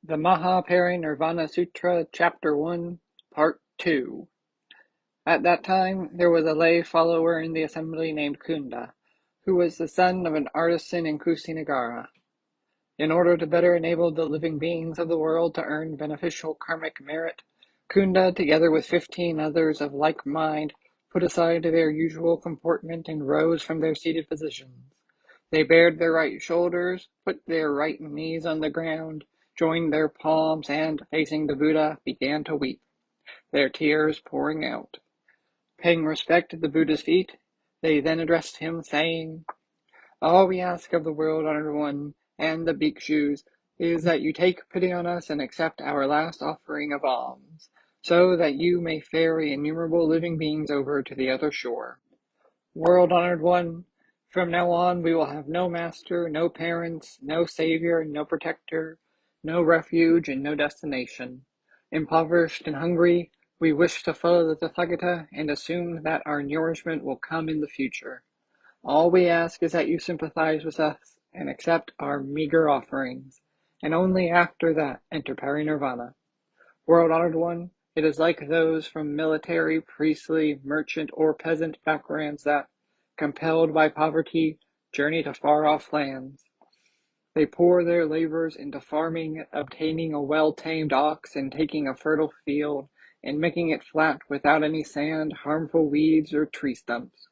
The Nirvana Sutra, Chapter 1, Part 2. At that time, there was a lay follower in the assembly named Cunda, who was the son of an artisan in Kusinagara. In order to better enable the living beings of the world to earn beneficial karmic merit, Cunda, together with 15 others of like mind, put aside their usual comportment and rose from their seated positions. They bared their right shoulders, put their right knees on the ground, joined their palms, and, facing the Buddha, began to weep, their tears pouring out. Paying respect to the Buddha's feet, they then addressed him, saying, "All we ask of the world-honored one and the bhikshus is that you take pity on us and accept our last offering of alms, so that you may ferry innumerable living beings over to the other shore. World-honored one, from now on we will have no master, no parents, no savior, no protector, no refuge, and no destination. Impoverished and hungry, we wish to follow the Tathagata and assume that our nourishment will come in the future. All we ask is that you sympathize with us and accept our meager offerings, and only after that enter parinirvana. World-honored one, it is like those from military, priestly, merchant, or peasant backgrounds that, compelled by poverty, journey to far-off lands. They pour their labors into farming, obtaining a well-tamed ox and taking a fertile field, and making it flat without any sand, harmful weeds, or tree stumps.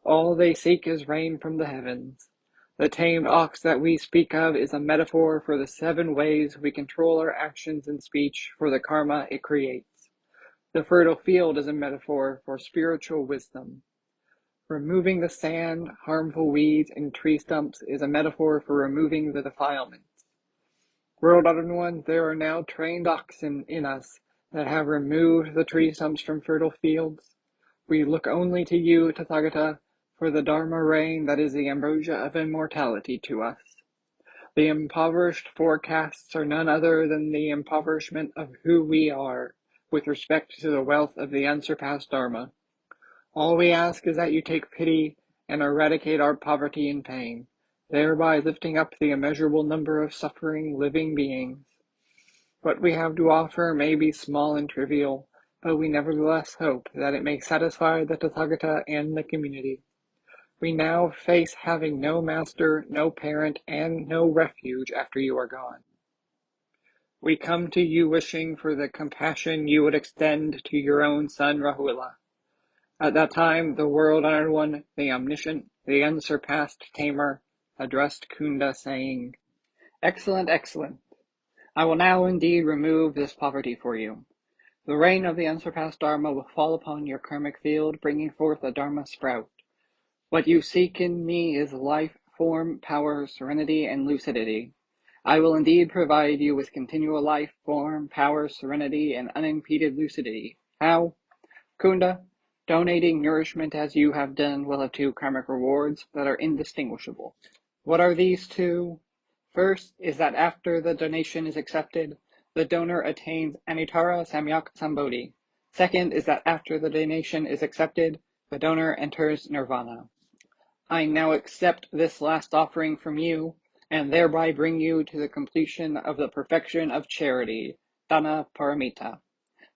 All they seek is rain from the heavens. The tamed ox that we speak of is a metaphor for the 7 ways we control our actions and speech for the karma it creates. The fertile field is a metaphor for spiritual wisdom. Removing the sand, harmful weeds, and tree stumps is a metaphor for removing the defilements. World-honored one, there are now trained oxen in us that have removed the tree stumps from fertile fields. We look only to you, Tathagata, for the Dharma rain that is the ambrosia of immortality to us. The impoverished forecasts are none other than the impoverishment of who we are, with respect to the wealth of the unsurpassed Dharma. All we ask is that you take pity and eradicate our poverty and pain, thereby lifting up the immeasurable number of suffering living beings. What we have to offer may be small and trivial, but we nevertheless hope that it may satisfy the Tathagata and the community. We now face having no master, no parent, and no refuge after you are gone. We come to you wishing for the compassion you would extend to your own son Rahula. At that time, the world-honored one, the omniscient, the unsurpassed tamer, addressed Cunda, saying, "Excellent, excellent. I will now indeed remove this poverty for you. The rain of the unsurpassed Dharma will fall upon your karmic field, bringing forth a Dharma sprout. What you seek in me is life, form, power, serenity, and lucidity. I will indeed provide you with continual life, form, power, serenity, and unimpeded lucidity. How? Cunda, donating nourishment as you have done will have 2 karmic rewards that are indistinguishable. What are these 2? First is that after the donation is accepted, the donor attains Anuttara Samyak Sambodhi. Second is that after the donation is accepted, the donor enters nirvana. I now accept this last offering from you, and thereby bring you to the completion of the perfection of charity, Dana Paramita."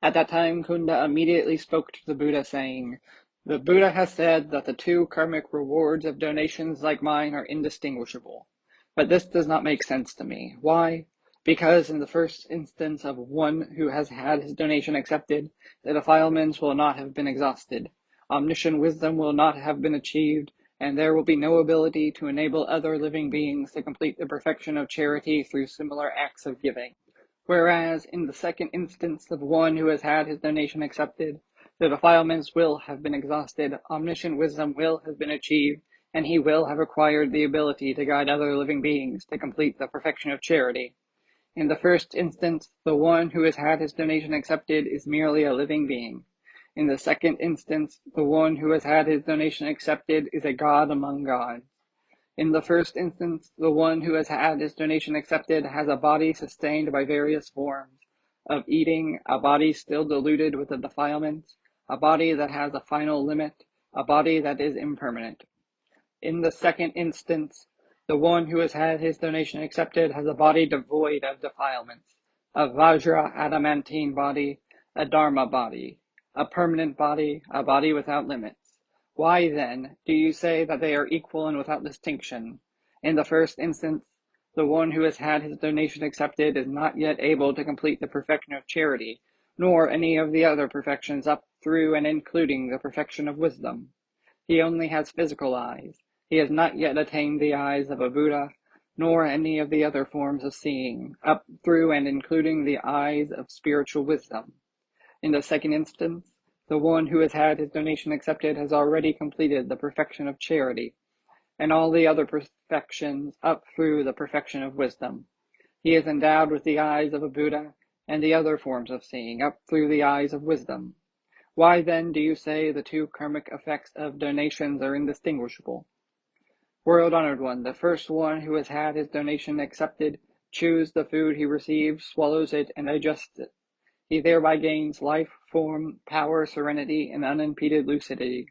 At that time, Cunda immediately spoke to the Buddha, saying, "The Buddha has said that the 2 karmic rewards of donations like mine are indistinguishable. But this does not make sense to me. Why? Because in the first instance of one who has had his donation accepted, the defilements will not have been exhausted, omniscient wisdom will not have been achieved, and there will be no ability to enable other living beings to complete the perfection of charity through similar acts of giving. Whereas, in the second instance of one who has had his donation accepted, the defilements will have been exhausted, omniscient wisdom will have been achieved, and he will have acquired the ability to guide other living beings to complete the perfection of charity. In the first instance, the one who has had his donation accepted is merely a living being. In the second instance, the one who has had his donation accepted is a god among gods. In the first instance, the one who has had his donation accepted has a body sustained by various forms of eating, a body still diluted with the defilements, a body that has a final limit, a body that is impermanent. In the second instance, the one who has had his donation accepted has a body devoid of defilements, a Vajra adamantine body, a Dharma body, a permanent body, a body without limits. Why, then, do you say that they are equal and without distinction? In the first instance, the one who has had his donation accepted is not yet able to complete the perfection of charity, nor any of the other perfections up through and including the perfection of wisdom. He only has physical eyes. He has not yet attained the eyes of a Buddha, nor any of the other forms of seeing, up through and including the eyes of spiritual wisdom. In the second instance, the one who has had his donation accepted has already completed the perfection of charity, and all the other perfections up through the perfection of wisdom. He is endowed with the eyes of a Buddha and the other forms of seeing, up through the eyes of wisdom. Why then do you say the two karmic effects of donations are indistinguishable? World-honored one, the first one who has had his donation accepted chews the food he receives, swallows it, and digests it. He thereby gains life, form, power, serenity, and unimpeded lucidity.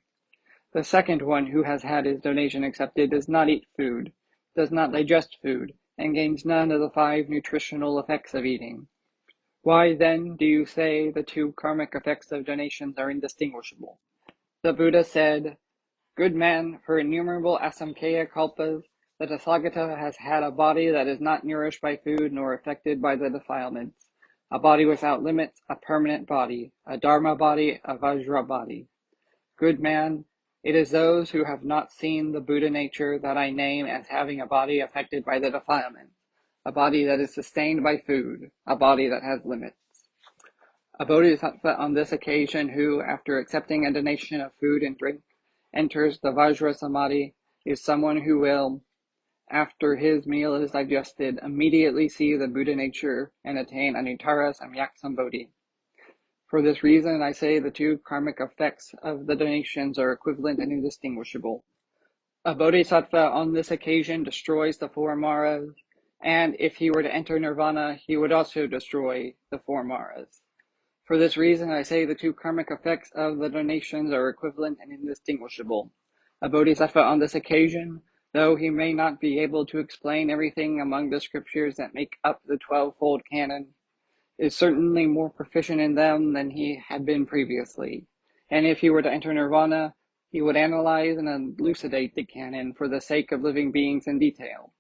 The second one who has had his donation accepted does not eat food, does not digest food, and gains none of the 5 nutritional effects of eating. Why then do you say the two karmic effects of donations are indistinguishable? The Buddha said, "Good man, for innumerable asamkhya kalpas, the Tathagata has had a body that is not nourished by food nor affected by the defilements, a body without limits, a permanent body, a Dharma body, a Vajra body. Good man, it is those who have not seen the Buddha nature that I name as having a body affected by the defilements, a body that is sustained by food, a body that has limits. A bodhisattva on this occasion who, after accepting a donation of food and drink, enters the Vajra Samadhi is someone who will, after his meal is digested, immediately see the Buddha nature and attain anuttara samyak sambodhi. For this reason, I say the two karmic effects of the donations are equivalent and indistinguishable. A bodhisattva on this occasion destroys the 4 maras, and if he were to enter nirvana, he would also destroy the 4 maras. For this reason, I say the two karmic effects of the donations are equivalent and indistinguishable. A bodhisattva on this occasion, though he may not be able to explain everything among the scriptures that make up the 12-fold canon, is certainly more proficient in them than he had been previously. And if he were to enter nirvana, he would analyze and elucidate the canon for the sake of living beings in detail.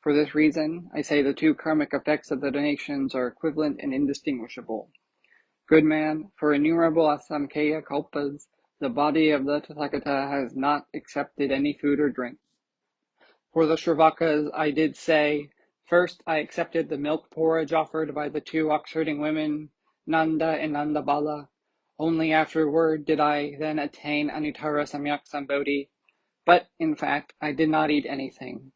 For this reason, I say the two karmic effects of the donations are equivalent and indistinguishable. Good man, for innumerable asamkhya kalpas, the body of the Tathagata has not accepted any food or drink. For the Shravakas, I did say, first I accepted the milk porridge offered by the 2 ox-herding women, Nanda and Nandabala. Only afterward did I then attain anuttara samyak sambodhi, but in fact I did not eat anything.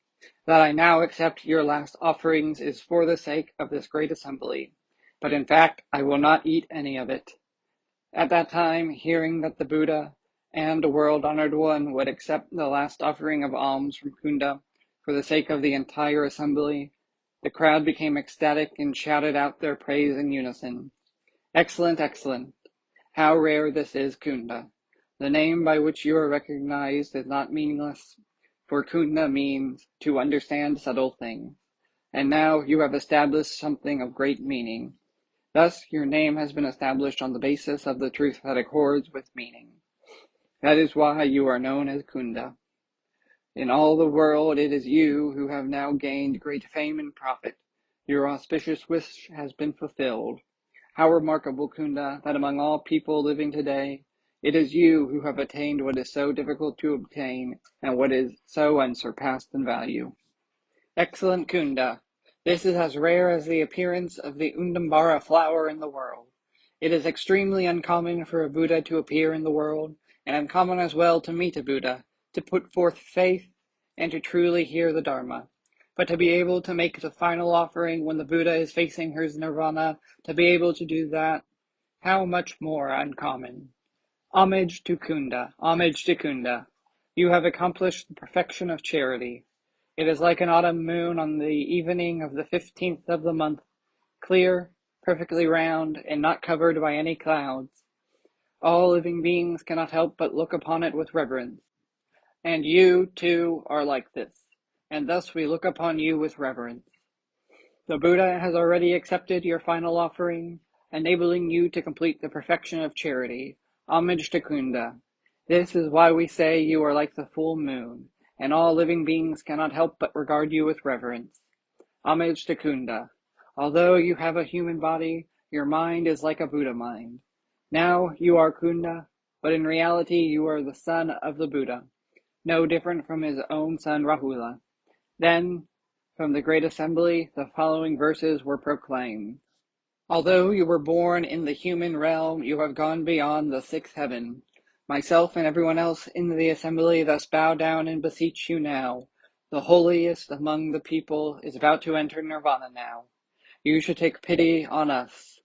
That I now accept your last offerings is for the sake of this great assembly, but in fact I will not eat any of it. At that time, hearing that the Buddha and the world-honored one would accept the last offering of alms from Cunda for the sake of the entire assembly, the crowd became ecstatic and shouted out their praise in unison. Excellent, excellent! How rare this is, Cunda! The name by which you are recognized is not meaningless, for Cunda means to understand subtle things, and now you have established something of great meaning. Thus, your name has been established on the basis of the truth that accords with meaning. That is why you are known as Cunda. In all the world, it is you who have now gained great fame and profit. Your auspicious wish has been fulfilled. How remarkable, Cunda, that among all people living today, it is you who have attained what is so difficult to obtain and what is so unsurpassed in value. Excellent Cunda, this is as rare as the appearance of the undambara flower in the world. It is extremely uncommon for a Buddha to appear in the world, and uncommon as well to meet a Buddha, to put forth faith, and to truly hear the Dharma. But to be able to make the final offering when the Buddha is facing his nirvana, to be able to do that, how much more uncommon. Homage to Cunda, homage to Cunda. You have accomplished the perfection of charity. It is like an autumn moon on the evening of the 15th of the month, clear, perfectly round, and not covered by any clouds. All living beings cannot help but look upon it with reverence. And you, too, are like this, and thus we look upon you with reverence. The Buddha has already accepted your final offering, enabling you to complete the perfection of charity. Homage to Cunda. This is why we say you are like the full moon, and all living beings cannot help but regard you with reverence. Homage to Cunda. Although you have a human body, your mind is like a Buddha mind. Now you are Cunda, but in reality you are the son of the Buddha, no different from his own son Rahula. Then, from the great assembly, the following verses were proclaimed. Although you were born in the human realm, you have gone beyond the sixth heaven. Myself and everyone else in the assembly thus bow down and beseech you now. The holiest among the people is about to enter Nirvana now. You should take pity on us.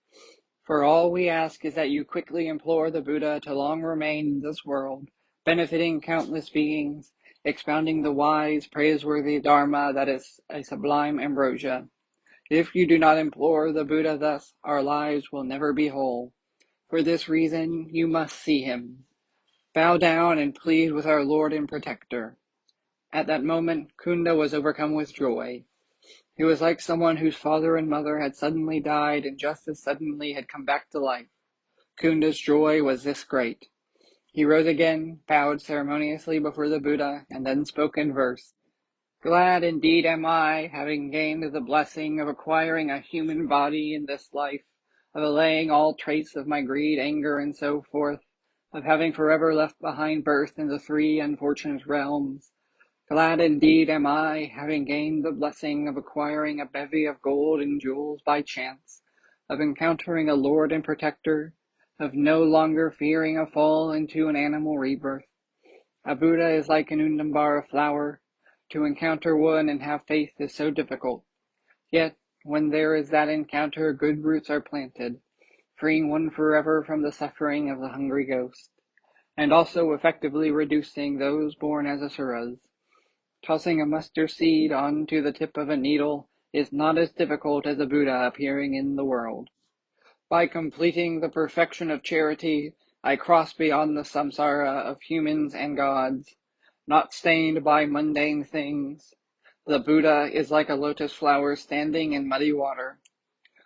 For all we ask is that you quickly implore the Buddha to long remain in this world, benefiting countless beings, expounding the wise, praiseworthy Dharma that is a sublime ambrosia. If you do not implore the Buddha thus, our lives will never be whole. For this reason, you must see him. Bow down and plead with our Lord and Protector. At that moment, Cunda was overcome with joy. He was like someone whose father and mother had suddenly died and just as suddenly had come back to life. Kunda's joy was this great. He rose again, bowed ceremoniously before the Buddha, and then spoke in verse. Glad indeed am I, having gained the blessing of acquiring a human body in this life, of allaying all trace of my greed, anger, and so forth, of having forever left behind birth in the three unfortunate realms. Glad indeed am I, having gained the blessing of acquiring a bevy of gold and jewels by chance, of encountering a Lord and Protector, of no longer fearing a fall into an animal rebirth. A Buddha is like an undambara flower. To encounter one and have faith is so difficult. Yet, when there is that encounter, good roots are planted, freeing one forever from the suffering of the hungry ghost, and also effectively reducing those born as asuras. Tossing a mustard seed onto the tip of a needle is not as difficult as a Buddha appearing in the world. By completing the perfection of charity, I cross beyond the samsara of humans and gods, not stained by mundane things. The Buddha is like a lotus flower standing in muddy water,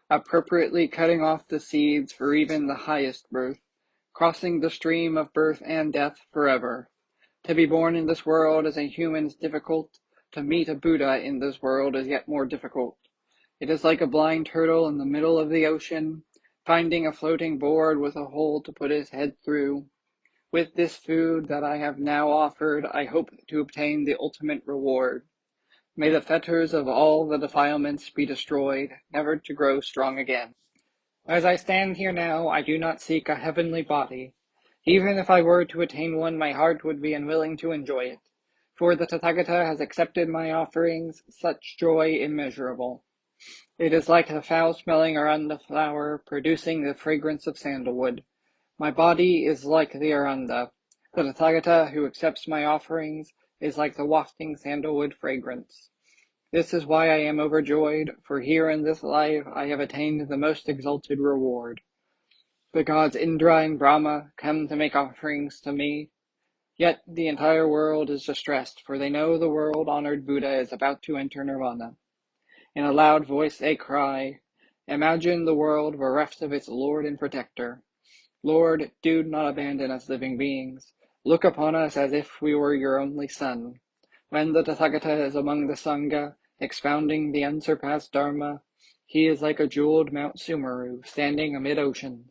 appropriately cutting off the seeds for even the highest birth, crossing the stream of birth and death forever. To be born in this world as a human is difficult. To meet a Buddha in this world is yet more difficult. It is like a blind turtle in the middle of the ocean, finding a floating board with a hole to put his head through. With this food that I have now offered, I hope to obtain the ultimate reward. May the fetters of all the defilements be destroyed, never to grow strong again. As I stand here now, I do not seek a heavenly body. Even if I were to attain one, my heart would be unwilling to enjoy it. For the Tathagata has accepted my offerings, such joy immeasurable. It is like the foul-smelling aranda flower, producing the fragrance of sandalwood. My body is like the aranda. The Tathagata, who accepts my offerings, is like the wafting sandalwood fragrance. This is why I am overjoyed, for here in this life I have attained the most exalted reward. The gods Indra and Brahma come to make offerings to me, yet the entire world is distressed, for they know the world-honored Buddha is about to enter Nirvana. In a loud voice they cry, imagine the world bereft of its Lord and Protector. Lord, do not abandon us living beings. Look upon us as if we were your only son. When the Tathagata is among the Sangha, expounding the unsurpassed Dharma, he is like a jeweled Mount Sumeru standing amid oceans.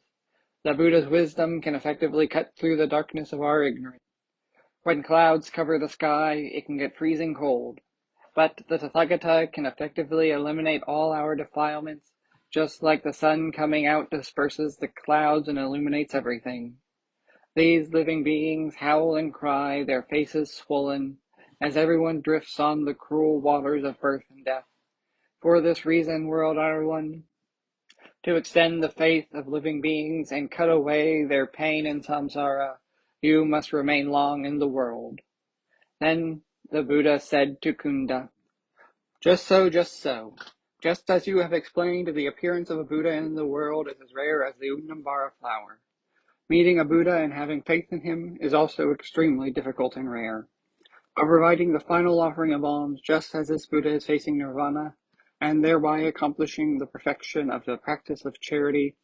The Buddha's wisdom can effectively cut through the darkness of our ignorance. When clouds cover the sky, it can get freezing cold. But the Tathagata can effectively eliminate all our defilements, just like the sun coming out disperses the clouds and illuminates everything. These living beings howl and cry, their faces swollen, as everyone drifts on the cruel waters of birth and death. For this reason, world-honored one, to extend the faith of living beings and cut away their pain in samsara, you must remain long in the world. Then the Buddha said to Cunda, just so, just so. Just as you have explained, the appearance of a Buddha in the world is as rare as the unambara flower. Meeting a Buddha and having faith in him is also extremely difficult and rare. But providing the final offering of alms, just as this Buddha is facing Nirvana, and thereby accomplishing the perfection of the practice of charity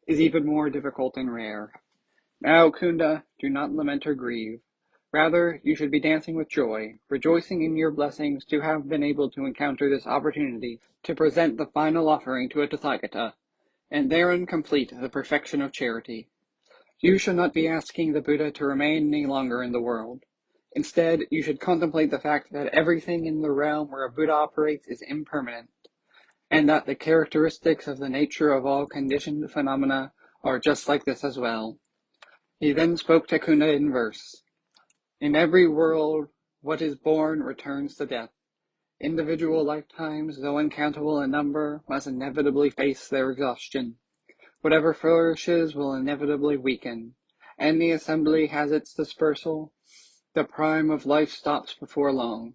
is even more difficult and rare. Now, Cunda, do not lament or grieve. Rather, you should be dancing with joy, rejoicing in your blessings to have been able to encounter this opportunity to present the final offering to a Tathagata, and therein complete the perfection of charity. You should not be asking the Buddha to remain any longer in the world. Instead, you should contemplate the fact that everything in the realm where a Buddha operates is impermanent, and that the characteristics of the nature of all conditioned phenomena are just like this as well. He then spoke to Cunda in verse. In every world, what is born returns to death. Individual lifetimes, though uncountable in number, must inevitably face their exhaustion. Whatever flourishes will inevitably weaken. Any assembly has its dispersal. The prime of life stops before long.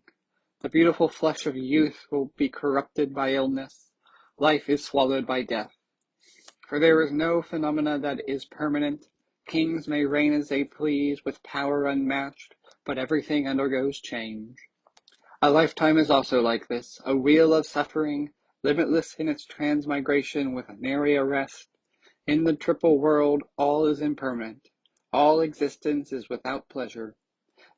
The beautiful flesh of youth will be corrupted by illness. Life is swallowed by death. For there is no phenomena that is permanent. Kings may reign as they please, with power unmatched, but everything undergoes change. A lifetime is also like this, a wheel of suffering, limitless in its transmigration with nary a rest. In the triple world, all is impermanent. All existence is without pleasure.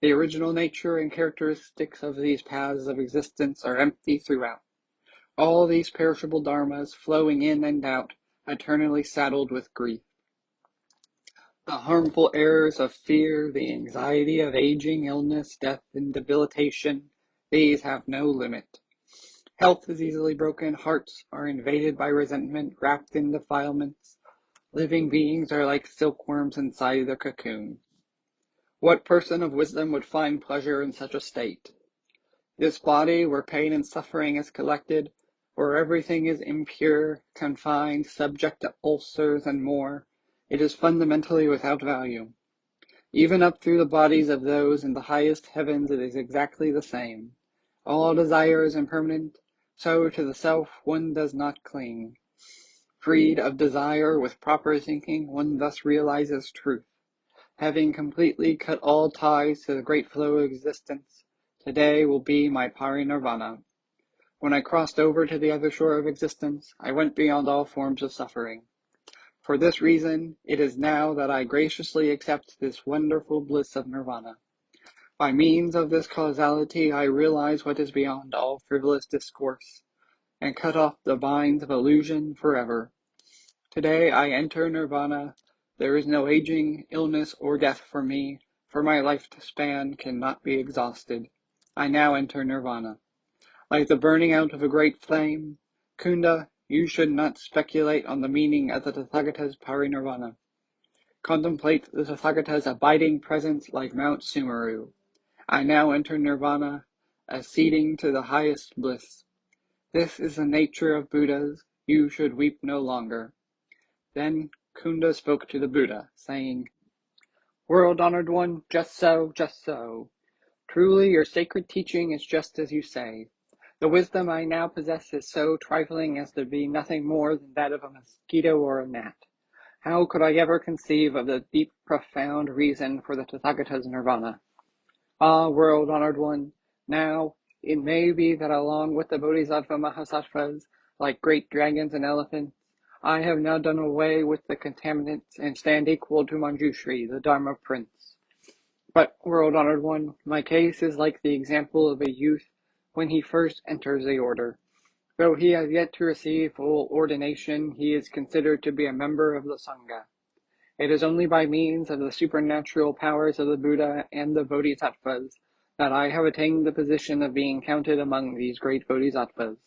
The original nature and characteristics of these paths of existence are empty throughout. All these perishable dharmas, flowing in and out, eternally saddled with grief. The harmful errors of fear, the anxiety of aging, illness, death, and debilitation, these have no limit. Health is easily broken, hearts are invaded by resentment, wrapped in defilements. Living beings are like silkworms inside their cocoon. What person of wisdom would find pleasure in such a state? This body, where pain and suffering is collected, where everything is impure, confined, subject to ulcers and more, it is fundamentally without value. Even up through the bodies of those in the highest heavens it is exactly the same. All desire is impermanent, so to the self one does not cling. Freed of desire with proper thinking, one thus realizes truth. Having completely cut all ties to the great flow of existence, today will be my parinirvana. When I crossed over to the other shore of existence, I went beyond all forms of suffering. For this reason, it is now that I graciously accept this wonderful bliss of nirvana. By means of this causality, I realize what is beyond all frivolous discourse, and cut off the binds of illusion forever. Today I enter nirvana. There is no aging, illness, or death for me, for my lifespan cannot be exhausted. I now enter nirvana. Like the burning out of a great flame, Cunda, you should not speculate on the meaning of the Tathagata's parinirvana. Contemplate the Tathagata's abiding presence like Mount Sumeru. I now enter nirvana, acceding to the highest bliss. This is the nature of Buddhas. You should weep no longer. Then Cunda spoke to the Buddha, saying, World-honored one, just so, just so. Truly your sacred teaching is just as you say. The wisdom I now possess is so trifling as to be nothing more than that of a mosquito or a gnat. How could I ever conceive of the deep, profound reason for the Tathagata's nirvana? Ah, world-honored one, now it may be that along with the Bodhisattva Mahasattvas, like great dragons and elephants, I have now done away with the contaminants and stand equal to Manjushri, the Dharma prince. But, world-honored one, my case is like the example of a youth when he first enters the order. Though he has yet to receive full ordination, he is considered to be a member of the Sangha. It is only by means of the supernatural powers of the Buddha and the Bodhisattvas that I have attained the position of being counted among these great Bodhisattvas.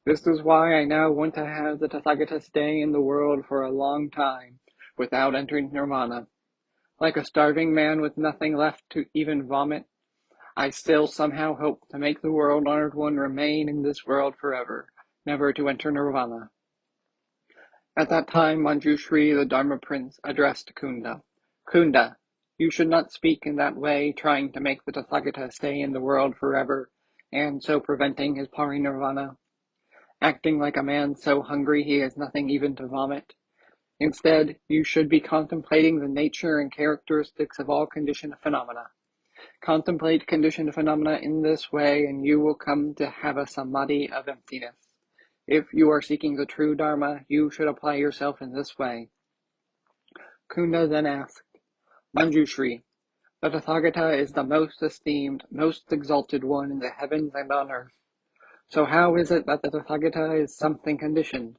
This is why I now want to have the Tathagata stay in the world for a long time, without entering nirvana. Like a starving man with nothing left to even vomit, I still somehow hope to make the world-honored one remain in this world forever, never to enter nirvana. At that time, Manjushri, the Dharma prince, addressed Cunda. Cunda, you should not speak in that way, trying to make the Tathagata stay in the world forever, and so preventing his parinirvana. Acting like a man so hungry he has nothing even to vomit. Instead, you should be contemplating the nature and characteristics of all conditioned phenomena. Contemplate conditioned phenomena in this way, and you will come to have a samadhi of emptiness. If you are seeking the true Dharma, you should apply yourself in this way. Cunda then asked, Manjushri, the Tathagata is the most esteemed, most exalted one in the heavens and on earth. So how is it that the Tathagata is something conditioned?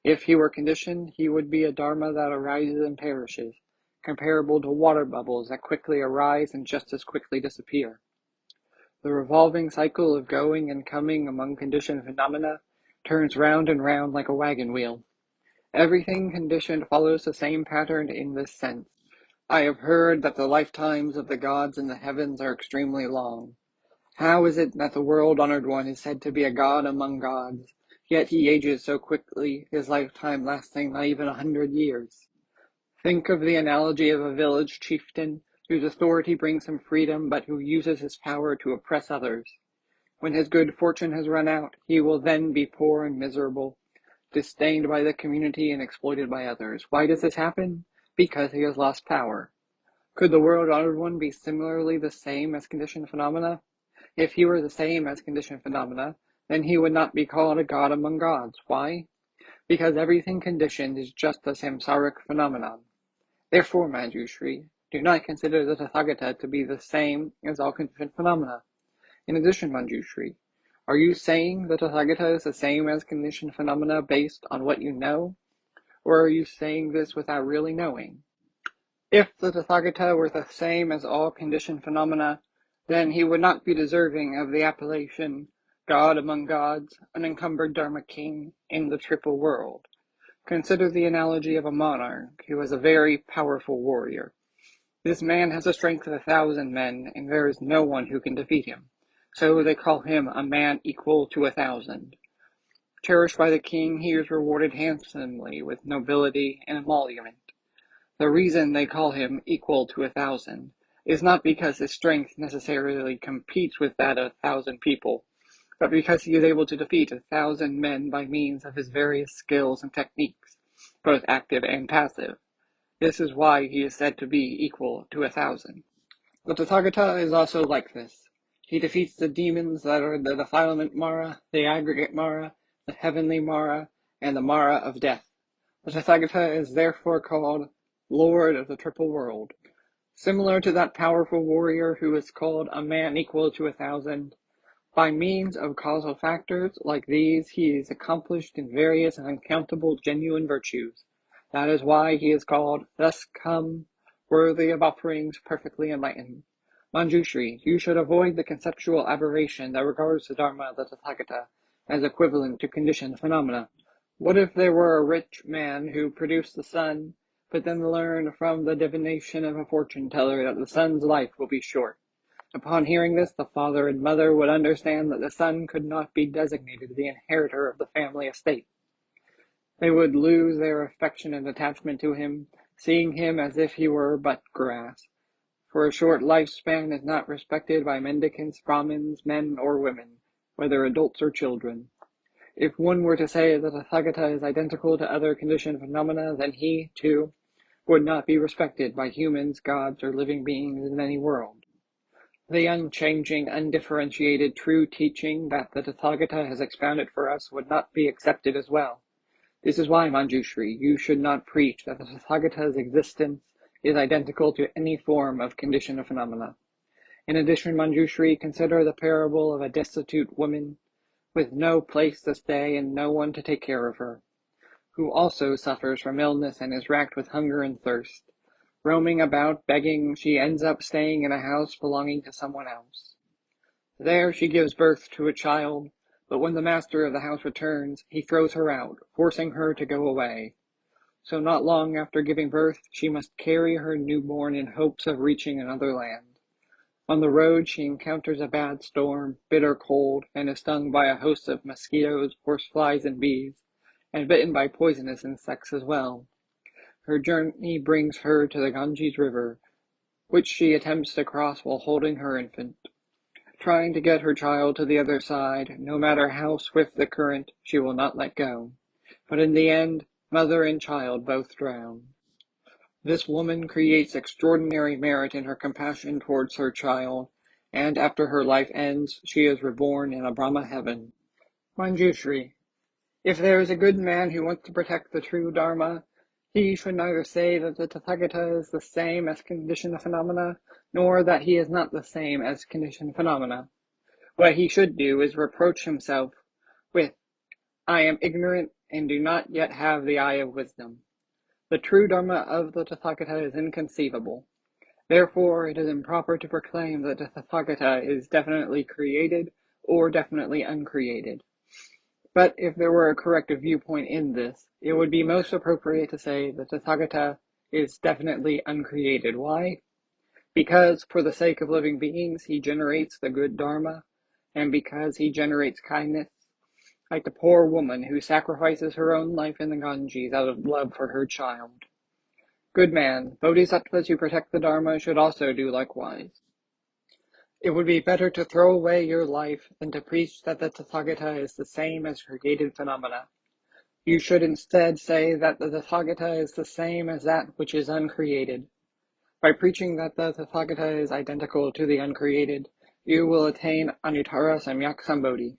If he were conditioned, he would be a Dharma that arises and perishes, comparable to water bubbles that quickly arise and just as quickly disappear. The revolving cycle of going and coming among conditioned phenomena turns round and round like a wagon wheel. Everything conditioned follows the same pattern in this sense. I have heard that the lifetimes of the gods in the heavens are extremely long. How is it that the world-honored one is said to be a god among gods, yet he ages so quickly, his lifetime lasting not even 100 years? Think of the analogy of a village chieftain whose authority brings him freedom, but who uses his power to oppress others. When his good fortune has run out, he will then be poor and miserable, disdained by the community and exploited by others. Why does this happen? Because he has lost power. Could the world-honored one be similarly the same as conditioned phenomena? If he were the same as conditioned phenomena, then he would not be called a god among gods. Why? Because everything conditioned is just a samsaric phenomenon. Therefore, Manjushri, do not consider the Tathagata to be the same as all conditioned phenomena. In addition, Manjushri, are you saying the Tathagata is the same as conditioned phenomena based on what you know? Or are you saying this without really knowing? If the Tathagata were the same as all conditioned phenomena, then he would not be deserving of the appellation God among gods, unencumbered Dharma king in the triple world. Consider the analogy of a monarch who is a very powerful warrior. This man has the strength of 1,000 men, and there is no one who can defeat him. So they call him a man equal to 1,000. Cherished by the king, he is rewarded handsomely with nobility and emolument. The reason they call him equal to 1,000 is not because his strength necessarily competes with that of 1,000 people, but because he is able to defeat 1,000 men by means of his various skills and techniques, both active and passive. This is why he is said to be equal to 1,000. The Tathagata is also like this. He defeats the demons that are the defilement Mara, the aggregate Mara, the heavenly Mara, and the Mara of death. The Tathagata is therefore called Lord of the Triple World. Similar to that powerful warrior who is called a man equal to 1,000, by means of causal factors like these he is accomplished in various and uncountable genuine virtues. That is why he is called thus come, worthy of offerings, perfectly enlightened. Manjushri, you should avoid the conceptual aberration that regards the Dharma of the Tathagata as equivalent to conditioned phenomena. What if there were a rich man who produced the sun, but then learned from the divination of a fortune teller that the sun's life will be short? Upon hearing this, the father and mother would understand that the son could not be designated the inheritor of the family estate. They would lose their affection and attachment to him, seeing him as if he were but grass. For a short lifespan is not respected by mendicants, Brahmins, men or women, whether adults or children. If one were to say that a Tathagata is identical to other conditioned phenomena, then he, too, would not be respected by humans, gods, or living beings in any world. The unchanging, undifferentiated, true teaching that the Tathagata has expounded for us would not be accepted as well. This is why, Manjushri, you should not preach that the Tathagata's existence is identical to any form of conditioned phenomena. In addition, Manjushri, consider the parable of a destitute woman with no place to stay and no one to take care of her, who also suffers from illness and is racked with hunger and thirst. Roaming about, begging, she ends up staying in a house belonging to someone else. There she gives birth to a child, but when the master of the house returns, he throws her out, forcing her to go away. So not long after giving birth, she must carry her newborn in hopes of reaching another land. On the road, she encounters a bad storm, bitter cold, and is stung by a host of mosquitoes, horseflies, and bees, and bitten by poisonous insects as well. Her journey brings her to the Ganges River, which she attempts to cross while holding her infant. Trying to get her child to the other side, no matter how swift the current, she will not let go. But in the end, mother and child both drown. This woman creates extraordinary merit in her compassion towards her child, and after her life ends, she is reborn in a Brahma heaven. Manjushri, If there is a good man who wants to protect the true Dharma, he should neither say that the Tathagata is the same as conditioned phenomena, nor that he is not the same as conditioned phenomena. What he should do is reproach himself with, I am ignorant and do not yet have the eye of wisdom. The true Dharma of the Tathagata is inconceivable. Therefore, it is improper to proclaim that the Tathagata is definitely created or definitely uncreated. But if there were a correct viewpoint in this, it would be most appropriate to say that the Tathagata is definitely uncreated. Why? Because, for the sake of living beings, he generates the good Dharma, and because he generates kindness, like the poor woman who sacrifices her own life in the Ganges out of love for her child. Good man, bodhisattvas who protect the Dharma should also do likewise. It would be better to throw away your life than to preach that the Tathagata is the same as created phenomena. You should instead say that the Tathagata is the same as that which is uncreated. By preaching that the Tathagata is identical to the uncreated, you will attain anuttara samyak sambodhi.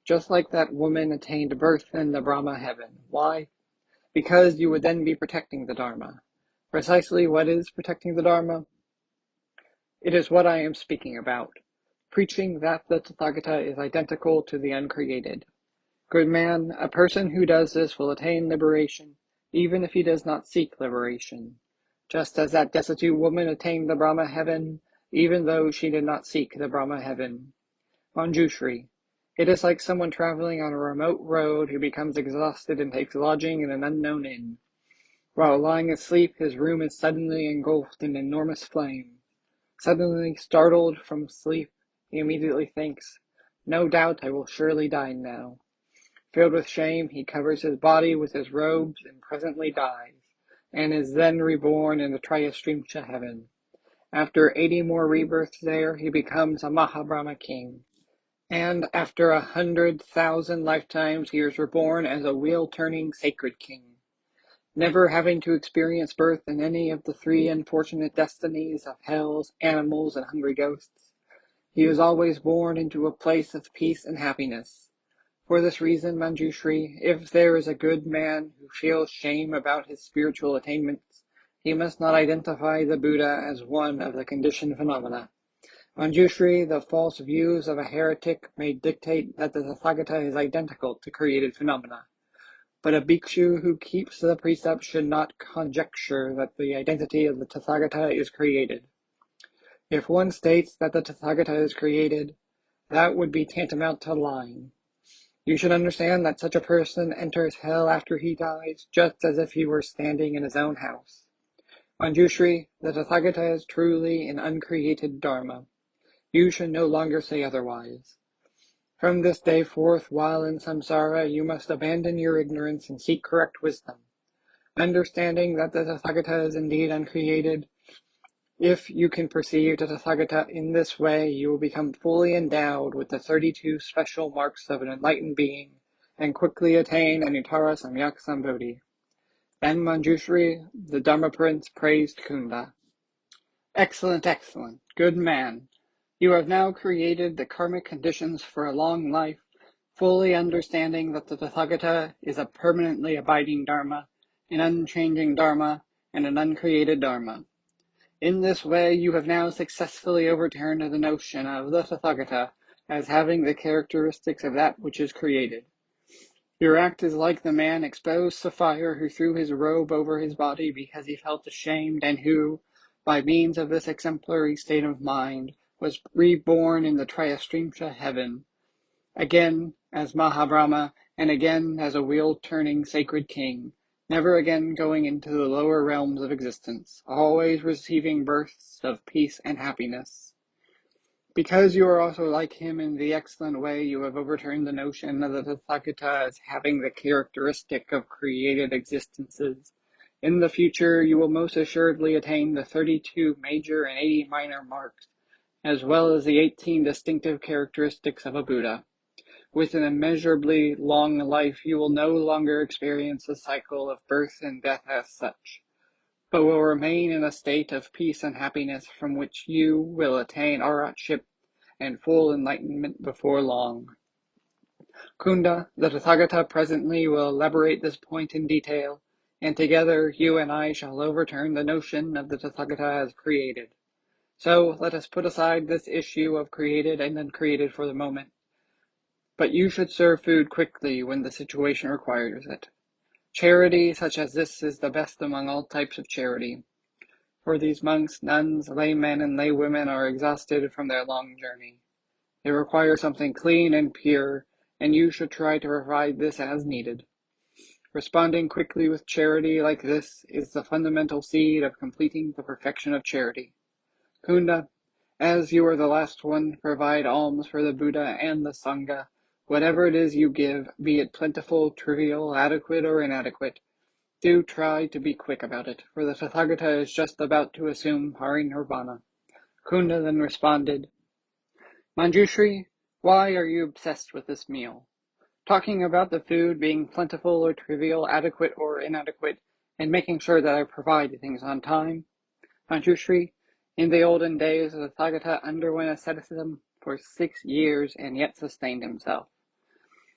Just like that woman attained birth in the Brahma heaven. Why? Because you would then be protecting the Dharma. Precisely what is protecting the Dharma? It is what I am speaking about, preaching that the Tathagata is identical to the uncreated. Good man, a person who does this will attain liberation, even if he does not seek liberation, just as that destitute woman attained the Brahma heaven, even though she did not seek the Brahma heaven. Manjushri. It is like someone traveling on a remote road who becomes exhausted and takes lodging in an unknown inn. While lying asleep, his room is suddenly engulfed in enormous flame. Suddenly startled from sleep, he immediately thinks, no doubt I will surely die now. Filled with shame, he covers his body with his robes and presently dies, and is then reborn in the Trayastrimsha heaven. After 80 more rebirths there, he becomes a Mahabrahma king. And after 100,000 lifetimes, he is reborn as a wheel-turning sacred king. Never having to experience birth in any of the 3 unfortunate destinies of hells, animals, and hungry ghosts, he is always born into a place of peace and happiness. For this reason, Manjushri, if there is a good man who feels shame about his spiritual attainments, he must not identify the Buddha as one of the conditioned phenomena. Manjushri, the false views of a heretic may dictate that the Tathagata is identical to created phenomena. But a bhikshu who keeps the precept should not conjecture that the identity of the Tathagata is created. If one states that the Tathagata is created, that would be tantamount to lying. You should understand that such a person enters hell after he dies, just as if he were standing in his own house. Manjushri, the Tathagata is truly an uncreated Dharma. You should no longer say otherwise. From this day forth, while in samsara, you must abandon your ignorance and seek correct wisdom. Understanding that the Tathagata is indeed uncreated, if you can perceive the Tathagata in this way, you will become fully endowed with the 32 special marks of an enlightened being, and quickly attain anuttara samyak sambodhi. Then Manjushri, the Dharma prince, praised Cunda. Excellent, excellent, good man. You have now created the karmic conditions for a long life, fully understanding that the Tathagata is a permanently abiding Dharma, an unchanging Dharma, and an uncreated Dharma. In this way, you have now successfully overturned the notion of the Tathagata as having the characteristics of that which is created. Your act is like the man exposed to fire who threw his robe over his body because he felt ashamed, and who, by means of this exemplary state of mind, was reborn in the Trayastrimsha heaven, again as Mahabrahma, and again as a wheel-turning sacred king, never again going into the lower realms of existence, always receiving births of peace and happiness. Because you are also like him in the excellent way, you have overturned the notion of the Tathagata as having the characteristic of created existences. In the future, you will most assuredly attain the 32 major and 80 minor marks, as well as the 18 distinctive characteristics of a Buddha. With an immeasurably long life, you will no longer experience the cycle of birth and death as such, but will remain in a state of peace and happiness from which you will attain aratship and full enlightenment before long. Cunda, the Tathagata presently will elaborate this point in detail, and together you and I shall overturn the notion of the Tathagata as created. So let us put aside this issue of created and uncreated for the moment. But you should serve food quickly when the situation requires it. Charity such as this is the best among all types of charity. For these monks, nuns, laymen, and laywomen are exhausted from their long journey. They require something clean and pure, and you should try to provide this as needed. Responding quickly with charity like this is the fundamental seed of completing the perfection of charity. Cunda, as you are the last one to provide alms for the Buddha and the Sangha, whatever it is you give, be it plentiful, trivial, adequate, or inadequate, do try to be quick about it, for the Tathagata is just about to assume Parinirvana. Cunda then responded, Manjushri, why are you obsessed with this meal? Talking about the food being plentiful or trivial, adequate or inadequate, and making sure that I provide things on time? Manjushri, in the olden days, the Tathagata underwent asceticism for 6 years and yet sustained himself.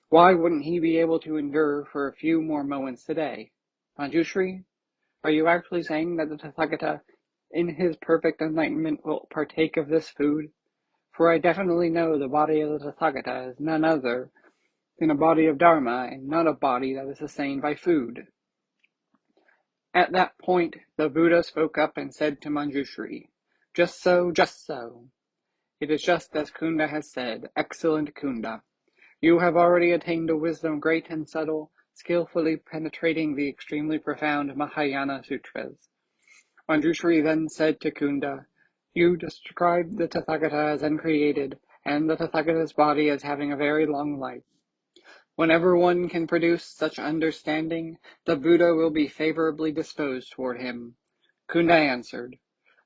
Why wouldn't he be able to endure for a few more moments today? Manjushri, are you actually saying that the Tathagata, in his perfect enlightenment, will partake of this food? For I definitely know the body of the Tathagata is none other than a body of Dharma, and not a body that is sustained by food. At that point, the Buddha spoke up and said to Manjushri, Just so, just so. It is just as Cunda has said, excellent Cunda. You have already attained a wisdom great and subtle, skillfully penetrating the extremely profound Mahayana Sutras. Manjushri then said to Cunda, You described the Tathagata as uncreated, and the Tathagata's body as having a very long life. Whenever one can produce such understanding, the Buddha will be favorably disposed toward him. Cunda answered,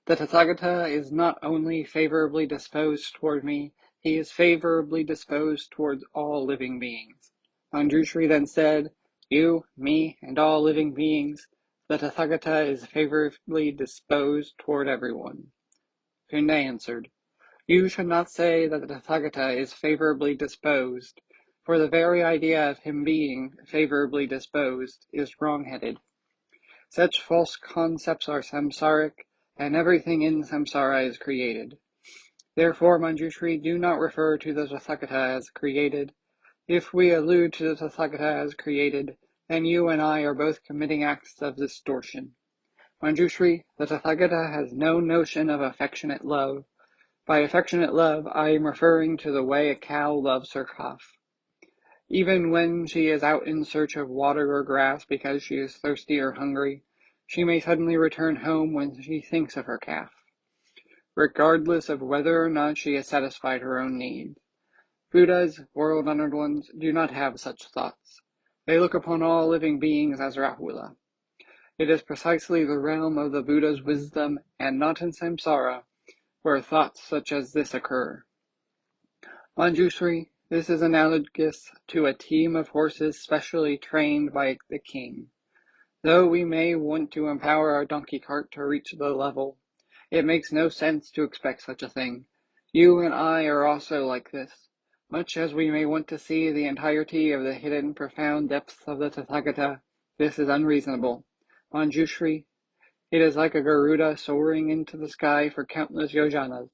The Tathagata is not only favorably disposed toward me, he is favorably disposed towards all living beings. Manjushri then said, You, me, and all living beings, the Tathagata is favorably disposed toward everyone. Cunda answered, You should not say that the Tathagata is favorably disposed, for the very idea of him being favorably disposed is wrong-headed. Such false concepts are samsaric, and everything in samsara is created. Therefore, Manjushri, do not refer to the Tathagata as created. If we allude to the Tathagata as created, then you and I are both committing acts of distortion. Manjushri, the Tathagata has no notion of affectionate love. By affectionate love, I am referring to the way a cow loves her calf. Even when she is out in search of water or grass because she is thirsty or hungry, she may suddenly return home when she thinks of her calf, regardless of whether or not she has satisfied her own needs. Buddhas, world-honored ones, do not have such thoughts. They look upon all living beings as Rahula. It is precisely the realm of the Buddha's wisdom, and not in samsara, where thoughts such as this occur. Manjushri, this is analogous to a team of horses specially trained by the king. Though we may want to empower our donkey cart to reach the level, it makes no sense to expect such a thing. You and I are also like this. Much as we may want to see the entirety of the hidden profound depths of the Tathagata, this is unreasonable. Manjushri, it is like a Garuda soaring into the sky for countless yojanas.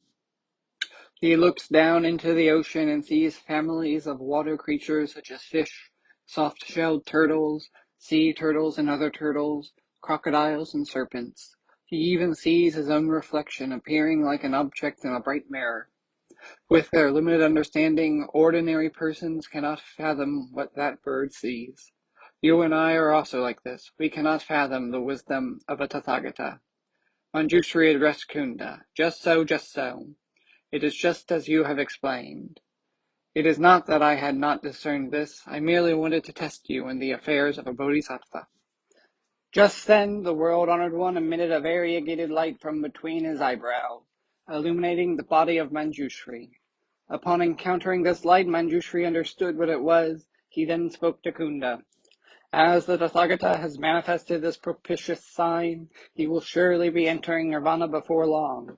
He looks down into the ocean and sees families of water creatures such as fish, soft-shelled turtles, sea turtles and other turtles, crocodiles and serpents. He even sees his own reflection appearing like an object in a bright mirror. With their limited understanding, ordinary persons cannot fathom what that bird sees. You and I are also like this. We cannot fathom the wisdom of a Tathagata. Manjushri addressed Cunda. Just so, just so. It is just as you have explained. It is not that I had not discerned this. I merely wanted to test you in the affairs of a bodhisattva. Just then, the world-honored one emitted a variegated light from between his eyebrows, illuminating the body of Manjushri. Upon encountering this light, Manjushri understood what it was. He then spoke to Cunda. As the Tathagata has manifested this propitious sign, he will surely be entering Nirvana before long.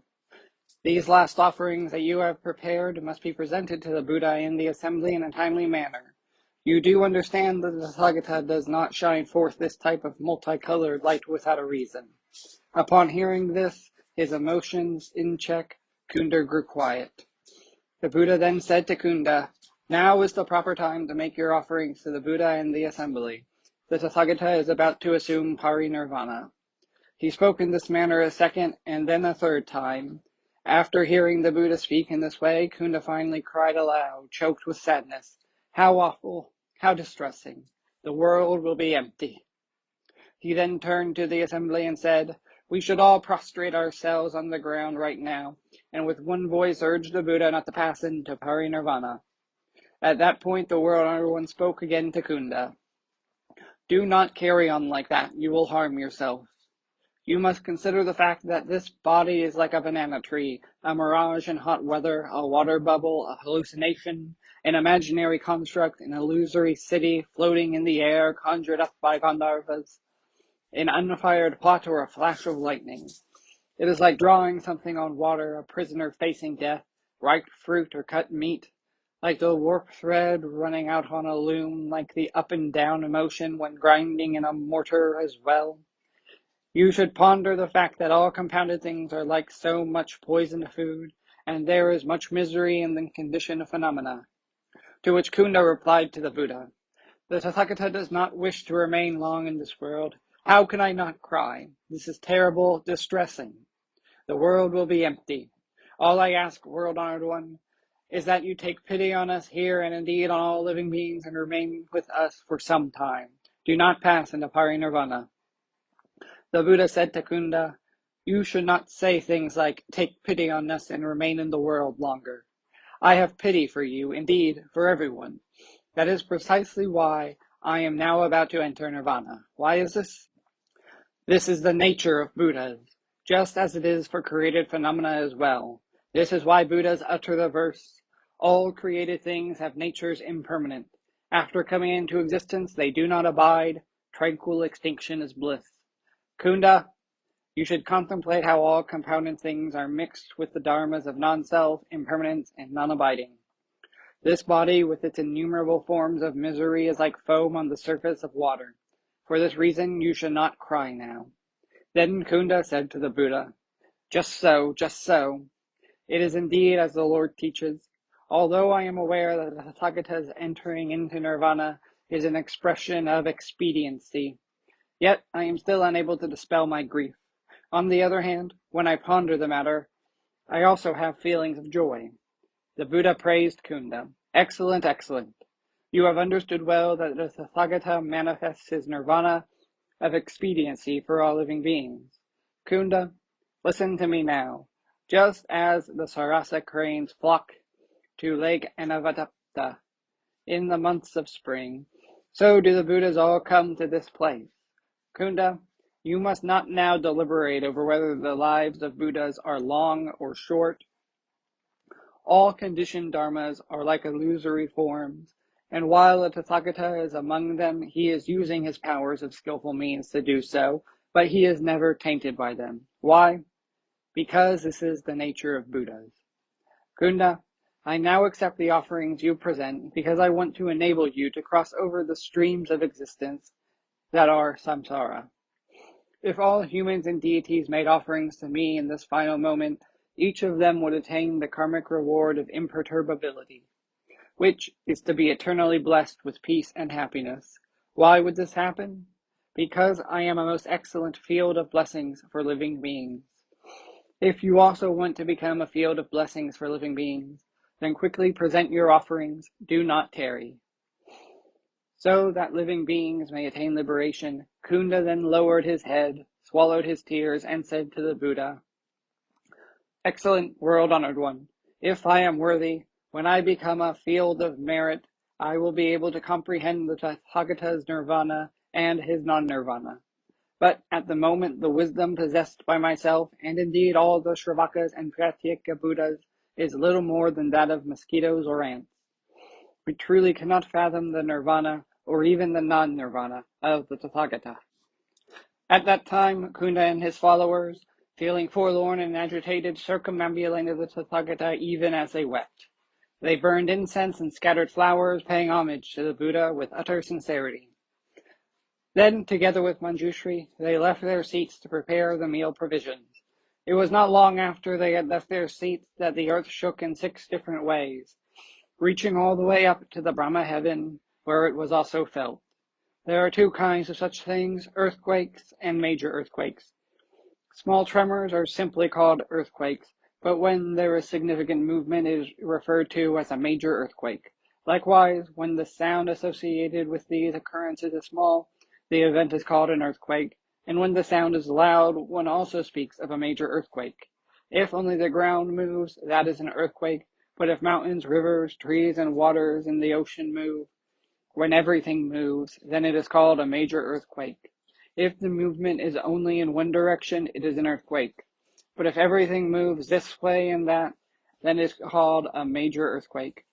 These last offerings that you have prepared must be presented to the Buddha in the assembly in a timely manner. You do understand that the Tathagata does not shine forth this type of multicolored light without a reason. Upon hearing this, his emotions in check, Cunda grew quiet. The Buddha then said to Cunda, "Now is the proper time to make your offerings to the Buddha and the assembly. The Tathagata is about to assume parinirvana." He spoke in this manner a second and then a third time. After hearing the Buddha speak in this way, Cunda finally cried aloud, choked with sadness. "How awful! How distressing! The world will be empty." He then turned to the assembly and said, "We should all prostrate ourselves on the ground right now," and with one voice urged the Buddha not to pass into parinirvana. At that point, the world one spoke again to Cunda. "Do not carry on like that. You will harm yourself. You must consider the fact that this body is like a banana tree, a mirage in hot weather, a water bubble, a hallucination, an imaginary construct, an illusory city floating in the air conjured up by Gandharvas, an unfired plot or a flash of lightning. It is like drawing something on water, a prisoner facing death, ripe fruit or cut meat, like the warp thread running out on a loom, like the up and down motion when grinding in a mortar as well. You should ponder the fact that all compounded things are like so much poisoned food, and there is much misery in the conditioned phenomena." To which Cunda replied to the Buddha, "The Tathagata does not wish to remain long in this world. How can I not cry? This is terrible, distressing. The world will be empty. All I ask, world-honored one, is that you take pity on us here and indeed on all living beings and remain with us for some time. Do not pass into parinirvana." The Buddha said to Cunda, "You should not say things like, 'Take pity on us and remain in the world longer.' I have pity for you, indeed, for everyone. That is precisely why I am now about to enter nirvana. Why is this? This is the nature of Buddhas, just as it is for created phenomena as well. This is why Buddhas utter the verse, 'All created things have natures impermanent. After coming into existence, they do not abide. Tranquil extinction is bliss.' Cunda, you should contemplate how all compounded things are mixed with the dharmas of non-self, impermanence, and non-abiding. This body, with its innumerable forms of misery, is like foam on the surface of water. For this reason, you should not cry now." Then Cunda said to the Buddha, "Just so, just so. It is indeed as the Lord teaches. Although I am aware that the Tathagata's entering into nirvana is an expression of expediency, yet I am still unable to dispel my grief. On the other hand, when I ponder the matter, I also have feelings of joy." The Buddha praised Cunda. "Excellent, excellent. You have understood well that the Tathagata manifests his nirvana of expediency for all living beings. Cunda, listen to me now. Just as the Sarasa cranes flock to Lake Anavatapta in the months of spring, so do the Buddhas all come to this place. Cunda, you must not now deliberate over whether the lives of Buddhas are long or short. All conditioned dharmas are like illusory forms, and while the Tathagata is among them, he is using his powers of skillful means to do so, but he is never tainted by them. Why? Because this is the nature of Buddhas. Cunda, I now accept the offerings you present because I want to enable you to cross over the streams of existence that are samsara. If all humans and deities made offerings to me in this final moment, each of them would attain the karmic reward of imperturbability, which is to be eternally blessed with peace and happiness. Why would this happen? Because I am a most excellent field of blessings for living beings. If you also want to become a field of blessings for living beings, then quickly present your offerings. Do not tarry. So that living beings may attain liberation, Cunda then lowered his head, swallowed his tears, and said to the Buddha, "Excellent world-honored one, if I am worthy, when I become a field of merit, I will be able to comprehend the Tathagata's nirvana and his non-nirvana. But at the moment, the wisdom possessed by myself, and indeed all the Shravakas and Pratyeka Buddhas, is little more than that of mosquitoes or ants. We truly cannot fathom the nirvana, or even the non-nirvana, of the Tathagata." At that time, Cunda and his followers, feeling forlorn and agitated, circumambulated the Tathagata even as they wept. They burned incense and scattered flowers, paying homage to the Buddha with utter sincerity. Then, together with Manjushri, they left their seats to prepare the meal provisions. It was not long after they had left their seats that the earth shook in 6 different ways, reaching all the way up to the Brahma heaven, where it was also felt. There are 2 kinds of such things, earthquakes and major earthquakes. Small tremors are simply called earthquakes, but when there is significant movement, it is referred to as a major earthquake. Likewise, when the sound associated with these occurrences is small, the event is called an earthquake, and when the sound is loud, one also speaks of a major earthquake. If only the ground moves, that is an earthquake, but if mountains, rivers, trees, and waters in the ocean move, when everything moves, then it is called a major earthquake. If the movement is only in one direction, it is an earthquake. But if everything moves this way and that, then it is called a major earthquake.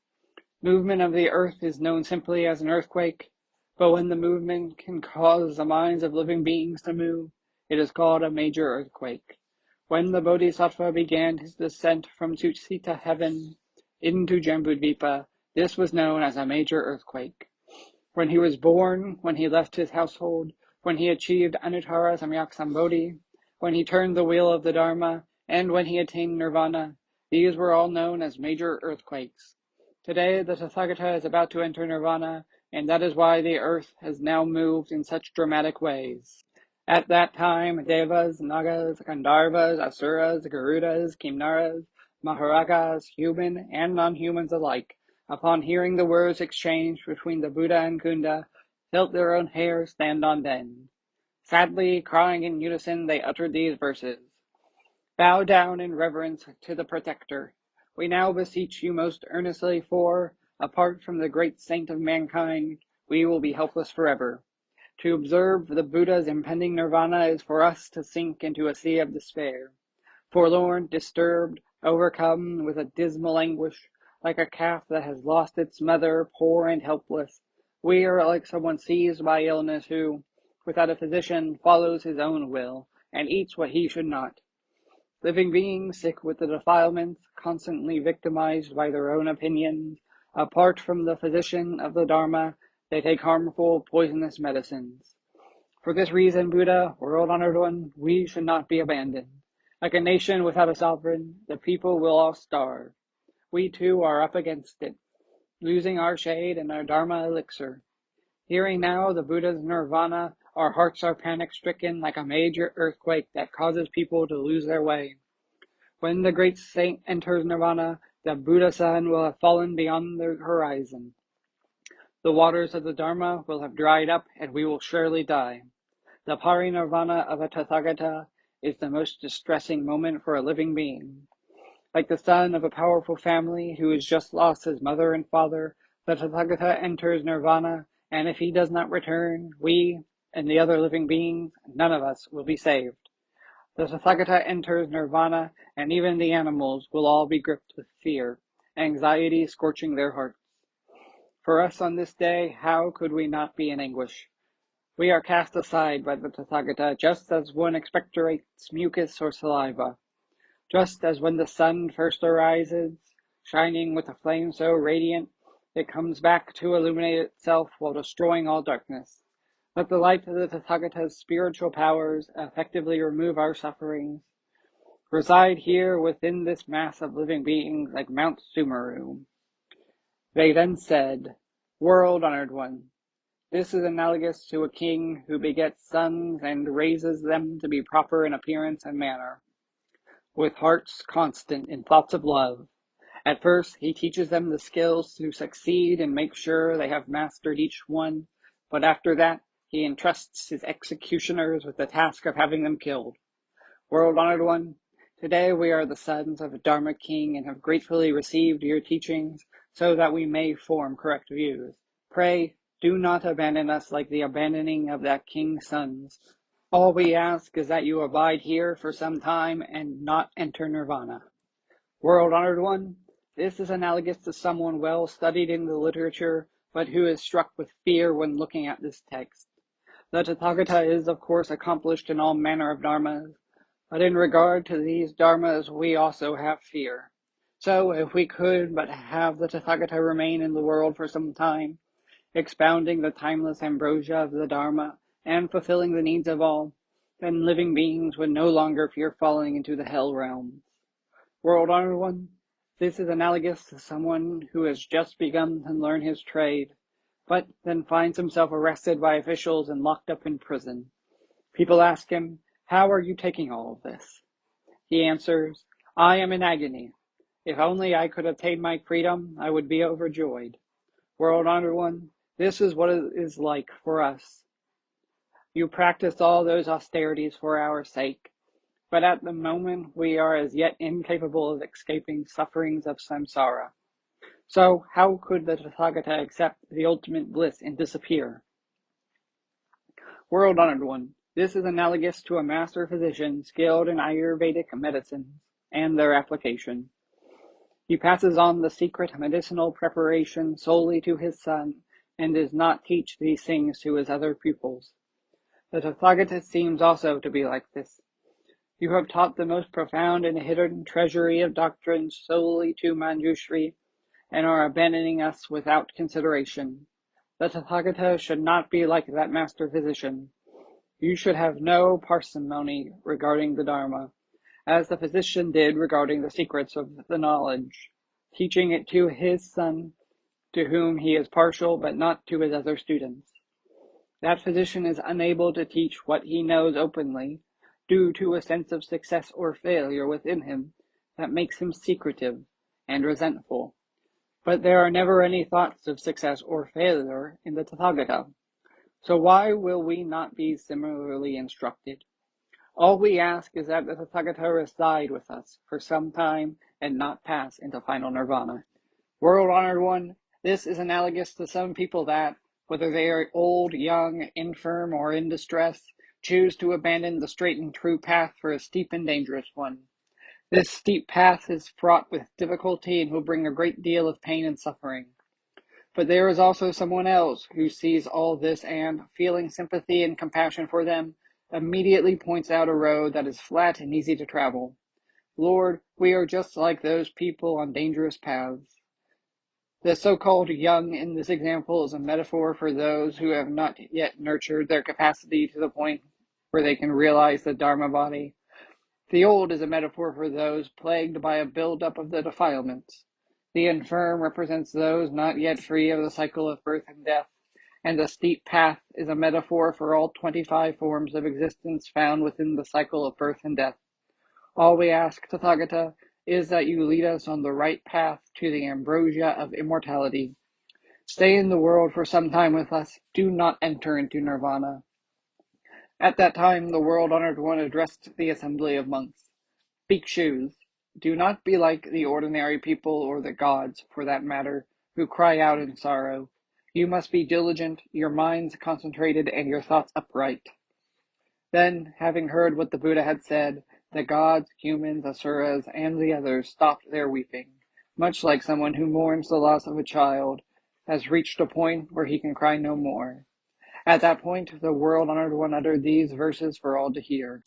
Movement of the earth is known simply as an earthquake, but when the movement can cause the minds of living beings to move, it is called a major earthquake. When the Bodhisattva began his descent from Tutsita heaven into Jambudvipa, this was known as a major earthquake. When he was born, when he left his household, when he achieved Anuttara Samyak Sambodhi, when he turned the wheel of the Dharma, and when he attained Nirvana, these were all known as major earthquakes. Today, the Tathagata is about to enter Nirvana, and that is why the earth has now moved in such dramatic ways. At that time, Devas, Nagas, Gandharvas, Asuras, Garudas, Kimnaras, Maharajas, human and non-humans alike, upon hearing the words exchanged between the Buddha and Cunda, felt their own hair stand on end. Sadly, crying in unison, they uttered these verses. Bow down in reverence to the Protector. We now beseech you most earnestly, for, apart from the great saint of mankind, we will be helpless forever. To observe the Buddha's impending nirvana is for us to sink into a sea of despair. Forlorn, disturbed, overcome with a dismal anguish, like a calf that has lost its mother, poor and helpless, we are like someone seized by illness who, without a physician, follows his own will, and eats what he should not. Living beings sick with the defilements, constantly victimized by their own opinions, apart from the physician of the Dharma, they take harmful, poisonous medicines. For this reason, Buddha, world-honored one, we should not be abandoned. Like a nation without a sovereign, the people will all starve. We too are up against it, losing our shade and our Dharma elixir. Hearing now the Buddha's nirvana, our hearts are panic-stricken like a major earthquake that causes people to lose their way. When the great saint enters nirvana, the Buddha sun will have fallen beyond the horizon. The waters of the Dharma will have dried up, and we will surely die. The parinirvana of a Tathagata is the most distressing moment for a living being. Like the son of a powerful family who has just lost his mother and father, the Tathagata enters nirvana, and if he does not return, we and the other living beings, none of us will be saved. The Tathagata enters nirvana, and even the animals will all be gripped with fear, anxiety scorching their hearts. For us on this day, how could we not be in anguish? We are cast aside by the Tathagata just as one expectorates mucus or saliva. Just as when the sun first arises, shining with a flame so radiant, it comes back to illuminate itself while destroying all darkness. Let the light of the Tathagata's spiritual powers effectively remove our sufferings. Reside here within this mass of living beings like Mount Sumeru. They then said, World-honored one, this is analogous to a king who begets sons and raises them to be proper in appearance and manner, with hearts constant in thoughts of love. At first, he teaches them the skills to succeed and make sure they have mastered each one, but after that, he entrusts his executioners with the task of having them killed. World-honored one, today we are the sons of a Dharma king and have gratefully received your teachings so that we may form correct views. Pray, do not abandon us like the abandoning of that king's sons. All we ask is that you abide here for some time and not enter nirvana. World-honored one, this is analogous to someone well studied in the literature, but who is struck with fear when looking at this text. The Tathagata is, of course, accomplished in all manner of dharmas, but in regard to these dharmas we also have fear. So, if we could but have the Tathagata remain in the world for some time, expounding the timeless ambrosia of the Dharma and fulfilling the needs of all, then living beings would no longer fear falling into the hell realms. World-honored one, this is analogous to someone who has just begun to learn his trade, but then finds himself arrested by officials and locked up in prison. People ask him, "How are you taking all of this?" He answers, "I am in agony. If only I could obtain my freedom, I would be overjoyed." World-honored one, this is what it is like for us. You practice all those austerities for our sake, but at the moment we are as yet incapable of escaping sufferings of samsara. So how could the Tathagata accept the ultimate bliss and disappear? World-honored one, this is analogous to a master physician skilled in Ayurvedic medicines and their application. He passes on the secret medicinal preparation solely to his son and does not teach these things to his other pupils. The Tathagata seems also to be like this. You have taught the most profound and hidden treasury of doctrines solely to Manjushri, and are abandoning us without consideration. The Tathagata should not be like that master physician. You should have no parsimony regarding the Dharma, as the physician did regarding the secrets of the knowledge, teaching it to his son, to whom he is partial but not to his other students. That physician is unable to teach what he knows openly, due to a sense of success or failure within him that makes him secretive and resentful. But there are never any thoughts of success or failure in the Tathagata. So why will we not be similarly instructed? All we ask is that the Tathagata reside with us for some time and not pass into final nirvana. World-honored one, this is analogous to some people that, whether they are old, young, infirm, or in distress, choose to abandon the straight and true path for a steep and dangerous one. This steep path is fraught with difficulty and will bring a great deal of pain and suffering. But there is also someone else who sees all this and, feeling sympathy and compassion for them, immediately points out a road that is flat and easy to travel. Lord, we are just like those people on dangerous paths. The so-called young in this example is a metaphor for those who have not yet nurtured their capacity to the point where they can realize the Dharma-body. The old is a metaphor for those plagued by a build-up of the defilements. The infirm represents those not yet free of the cycle of birth and death, and the steep path is a metaphor for all 25 forms of existence found within the cycle of birth and death. All we ask, Tathagata, is that you lead us on the right path to the ambrosia of immortality. Stay in the world for some time with us. Do not enter into nirvana. At that time, the world-honored one addressed the assembly of monks. Bhikshus, do not be like the ordinary people or the gods, for that matter, who cry out in sorrow. You must be diligent, your minds concentrated, and your thoughts upright. Then, having heard what the Buddha had said, the gods, humans, asuras, and the others stopped their weeping, much like someone who mourns the loss of a child, has reached a point where he can cry no more. At that point, the world-honored one uttered these verses for all to hear.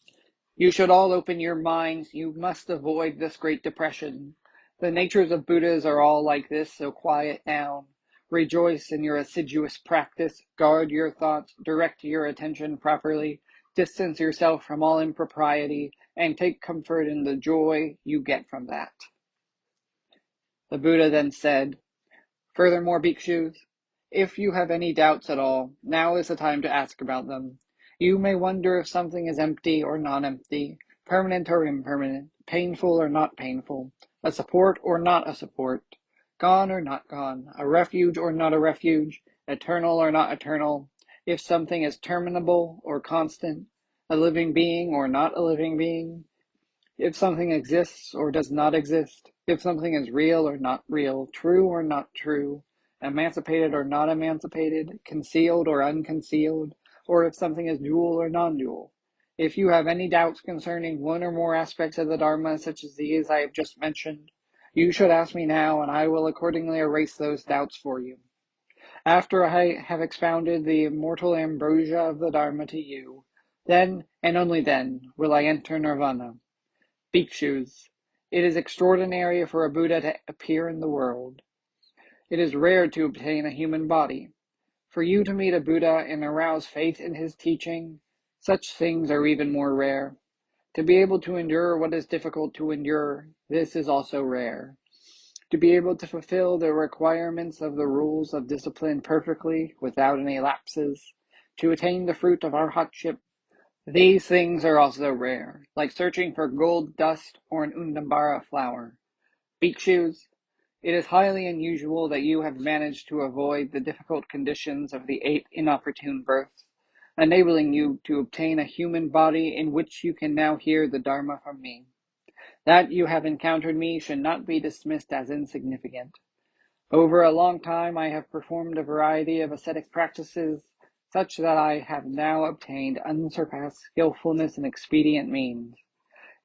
You should all open your minds. You must avoid this great depression. The natures of Buddhas are all like this, so quiet down. Rejoice in your assiduous practice. Guard your thoughts. Direct your attention properly. Distance yourself from all impropriety, and take comfort in the joy you get from that. The Buddha then said, Furthermore, bhikshus, if you have any doubts at all, now is the time to ask about them. You may wonder if something is empty or non-empty, permanent or impermanent, painful or not painful, a support or not a support, gone or not gone, a refuge or not a refuge, eternal or not eternal, if something is terminable or constant, a living being or not a living being, if something exists or does not exist, if something is real or not real, true or not true, emancipated or not emancipated, concealed or unconcealed, or if something is dual or non-dual. If you have any doubts concerning one or more aspects of the Dharma, such as these I have just mentioned, you should ask me now, and I will accordingly erase those doubts for you. After I have expounded the immortal ambrosia of the Dharma to you, then, and only then, will I enter nirvana. Bhikshus, It is extraordinary for a Buddha to appear in the world. It is rare to obtain a human body. For you to meet a Buddha and arouse faith in his teaching, such things are even more rare. To be able to endure what is difficult to endure, this is also rare. To be able to fulfill the requirements of the rules of discipline perfectly, without any lapses, to attain the fruit of arhatship, these things are also rare, like searching for gold dust or an undambara flower. Bhikshus, it is highly unusual that you have managed to avoid the difficult conditions of the 8 inopportune births, enabling you to obtain a human body in which you can now hear the Dharma from me. That you have encountered me should not be dismissed as insignificant. Over a long time I have performed a variety of ascetic practices, such that I have now obtained unsurpassed skillfulness in expedient means.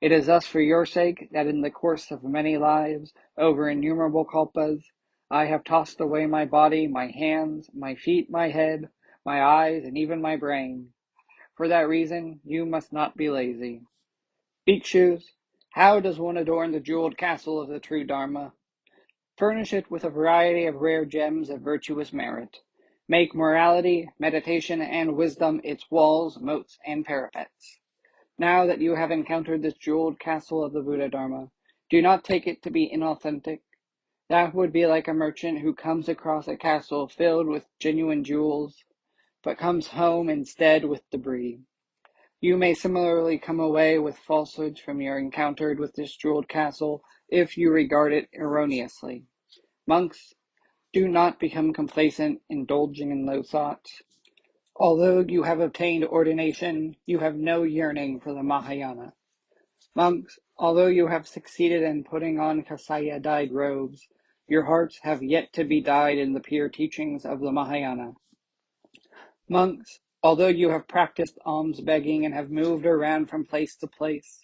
It is thus for your sake that in the course of many lives, over innumerable kalpas, I have tossed away my body, my hands, my feet, my head, my eyes, and even my brain. For that reason, you must not be lazy. Bhikshus, how does one adorn the jeweled castle of the true Dharma? Furnish it with a variety of rare gems of virtuous merit. Make morality, meditation, and wisdom its walls, moats, and parapets. Now that you have encountered this jeweled castle of the Buddha Dharma, do not take it to be inauthentic. That would be like a merchant who comes across a castle filled with genuine jewels, but comes home instead with debris. You may similarly come away with falsehoods from your encounter with this jeweled castle if you regard it erroneously. Monks, do not become complacent, indulging in low thoughts. Although you have obtained ordination, you have no yearning for the Mahayana. Monks, although you have succeeded in putting on Kasaya dyed robes, your hearts have yet to be dyed in the pure teachings of the Mahayana. Monks, although you have practiced alms begging and have moved around from place to place,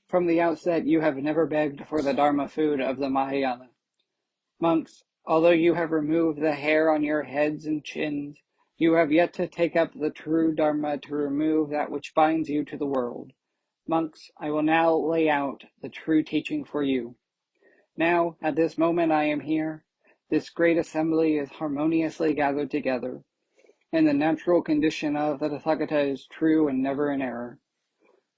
from the outset you have never begged for the Dharma food of the Mahayana. Monks, although you have removed the hair on your heads and chins, you have yet to take up the true Dharma to remove that which binds you to the world. Monks, I will now lay out the true teaching for you. Now, at this moment I am here. This great assembly is harmoniously gathered together, and the natural condition of the Tathagata is true and never in error.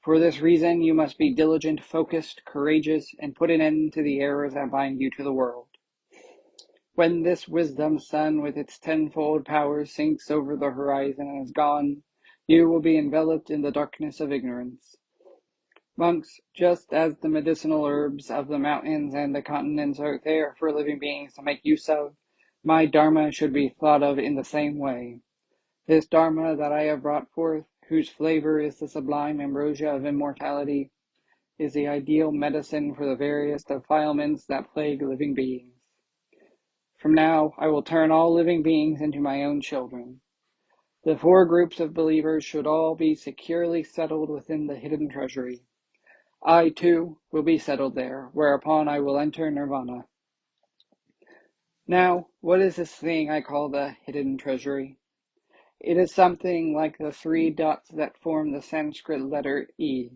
For this reason, you must be diligent, focused, courageous, and put an end to the errors that bind you to the world. When this wisdom sun with its tenfold powers sinks over the horizon and is gone, you will be enveloped in the darkness of ignorance. Monks, just as the medicinal herbs of the mountains and the continents are there for living beings to make use of, my Dharma should be thought of in the same way. This Dharma that I have brought forth, whose flavor is the sublime ambrosia of immortality, is the ideal medicine for the various defilements that plague living beings. From now, I will turn all living beings into my own children. The 4 groups of believers should all be securely settled within the hidden treasury. I, too, will be settled there, whereupon I will enter Nirvana. Now, what is this thing I call the hidden treasury? It is something like the 3 dots that form the Sanskrit letter E.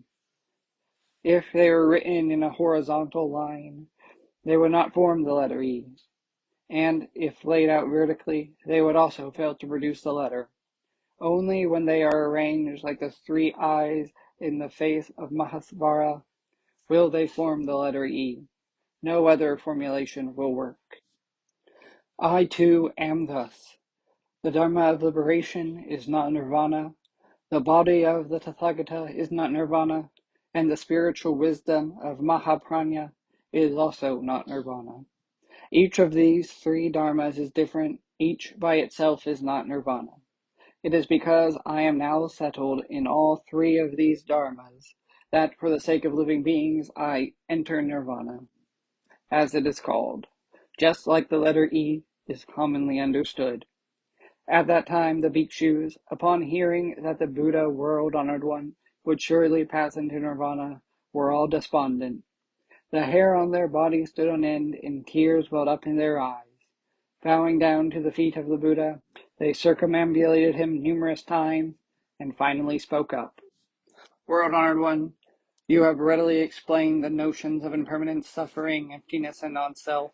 If they were written in a horizontal line, they would not form the letter E, and if laid out vertically, they would also fail to produce the letter. Only when they are arranged like the 3 eyes in the face of Mahasvara will they form the letter E. No other formulation will work. I too am thus. The Dharma of liberation is not Nirvana, the body of the Tathagata is not Nirvana, and the spiritual wisdom of Mahaprajna is also not Nirvana. Each of these 3 dharmas is different, each by itself is not Nirvana. It is because I am now settled in all 3 of these dharmas that for the sake of living beings I enter Nirvana, as it is called, just like the letter E is commonly understood. At that time the bhikshus, upon hearing that the Buddha, world-honored one, would surely pass into Nirvana, were all despondent. The hair on their bodies stood on end, and tears welled up in their eyes. Bowing down to the feet of the Buddha, they circumambulated him numerous times, and finally spoke up. World-honored one, You have readily explained the notions of impermanence, suffering, emptiness, and non-self.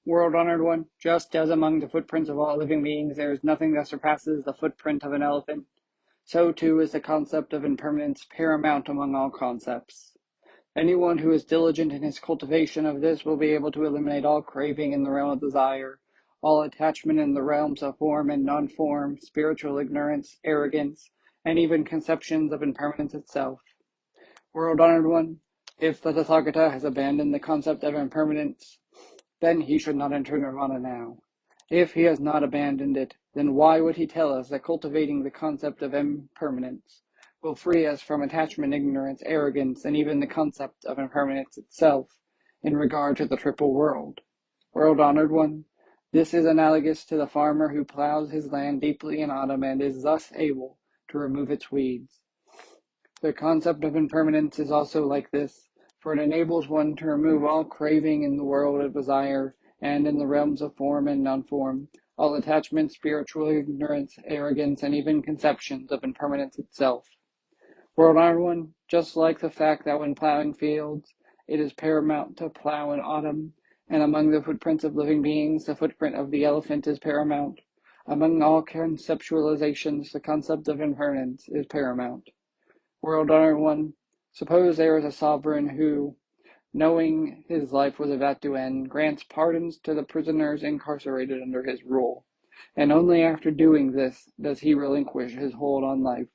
World-honored one, just as among the footprints of all living beings there is nothing that surpasses the footprint of an elephant, so too is the concept of impermanence paramount among all concepts. Anyone who is diligent in his cultivation of this will be able to eliminate all craving in the realm of desire, all attachment in the realms of form and non-form, spiritual ignorance, arrogance, and even conceptions of impermanence itself. World-honored one, if the Tathagata has abandoned the concept of impermanence, then he should not enter Nirvana now. If he has not abandoned it, then why would he tell us that cultivating the concept of impermanence will free us from attachment, ignorance, arrogance, and even the concept of impermanence itself in regard to the triple world? World-honored one, this is analogous to the farmer who plows his land deeply in autumn and is thus able to remove its weeds. The concept of impermanence is also like this, for it enables one to remove all craving in the world of desire and in the realms of form and non-form, all attachment, spiritual ignorance, arrogance, and even conceptions of impermanence itself. World-honored one, just like the fact that when plowing fields, it is paramount to plow in autumn, and among the footprints of living beings, the footprint of the elephant is paramount. Among all conceptualizations, the concept of impermanence is paramount. World-honored one, suppose there is a sovereign who, knowing his life was about to end, grants pardons to the prisoners incarcerated under his rule, and only after doing this does he relinquish his hold on life.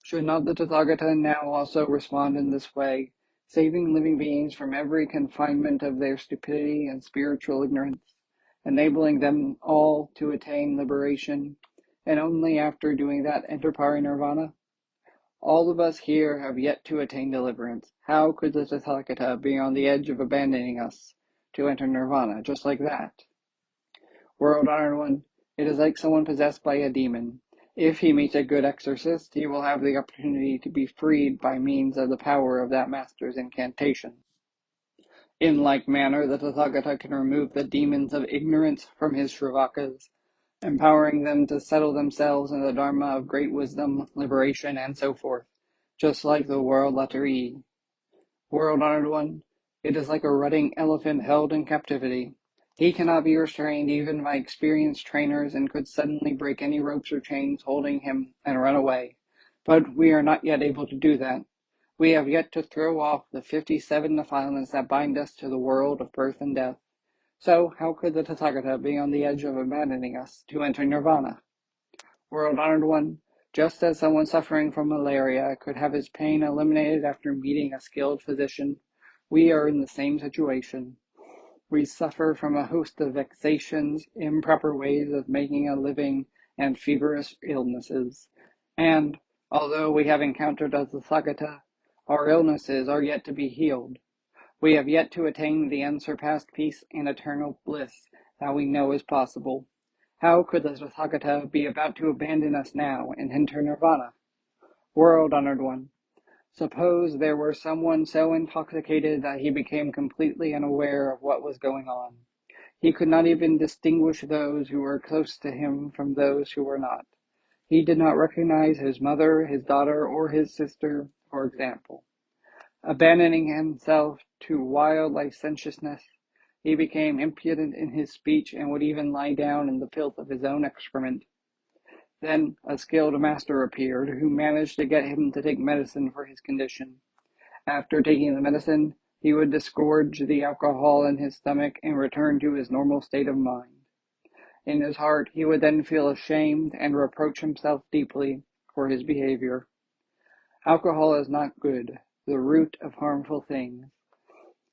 Should not the Tathagata now also respond in this way, saving living beings from every confinement of their stupidity and spiritual ignorance, enabling them all to attain liberation, and only after doing that enter Parinirvana? All of us here have yet to attain deliverance. How could the Tathagata be on the edge of abandoning us to enter Nirvana just like that? World-honored one, it is like someone possessed by a demon. If he meets a good exorcist, he will have the opportunity to be freed by means of the power of that master's incantation. In like manner, the Tathagata can remove the demons of ignorance from his Shravakas, empowering them to settle themselves in the Dharma of great wisdom, liberation, and so forth, just like the world letter E. World-honored one, it is like a rutting elephant held in captivity. He cannot be restrained even by experienced trainers and could suddenly break any ropes or chains holding him and run away. But we are not yet able to do that. We have yet to throw off the 57 defilements that bind us to the world of birth and death. So how could the Tathagata be on the edge of abandoning us to enter Nirvana? World-honored one, just as someone suffering from malaria could have his pain eliminated after meeting a skilled physician, we are in the same situation. We suffer from a host of vexations, improper ways of making a living, and feverish illnesses. And, although we have encountered a Tathagata, our illnesses are yet to be healed. We have yet to attain the unsurpassed peace and eternal bliss that we know is possible. How could the Tathagata be about to abandon us now and enter Nirvana? World-honored one, suppose there were someone so intoxicated that he became completely unaware of what was going on. He could not even distinguish those who were close to him from those who were not. He did not recognize his mother, his daughter, or his sister, for example. Abandoning himself to wild licentiousness, he became impudent in his speech and would even lie down in the filth of his own excrement. Then a skilled master appeared, who managed to get him to take medicine for his condition. After taking the medicine, he would disgorge the alcohol in his stomach and return to his normal state of mind. In his heart, he would then feel ashamed and reproach himself deeply for his behavior. Alcohol is not good, the root of harmful things.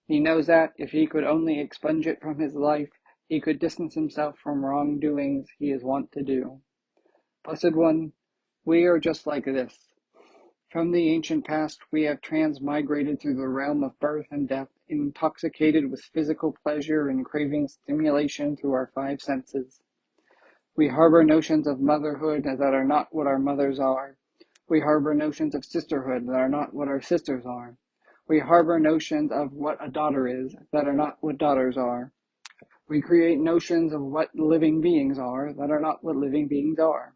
He knows that if he could only expunge it from his life, he could distance himself from wrongdoings he is wont to do. Blessed one, we are just like this. From the ancient past, we have transmigrated through the realm of birth and death, intoxicated with physical pleasure and craving stimulation through our five senses. We harbor notions of motherhood that are not what our mothers are. We harbor notions of sisterhood that are not what our sisters are. We harbor notions of what a daughter is that are not what daughters are. We create notions of what living beings are that are not what living beings are.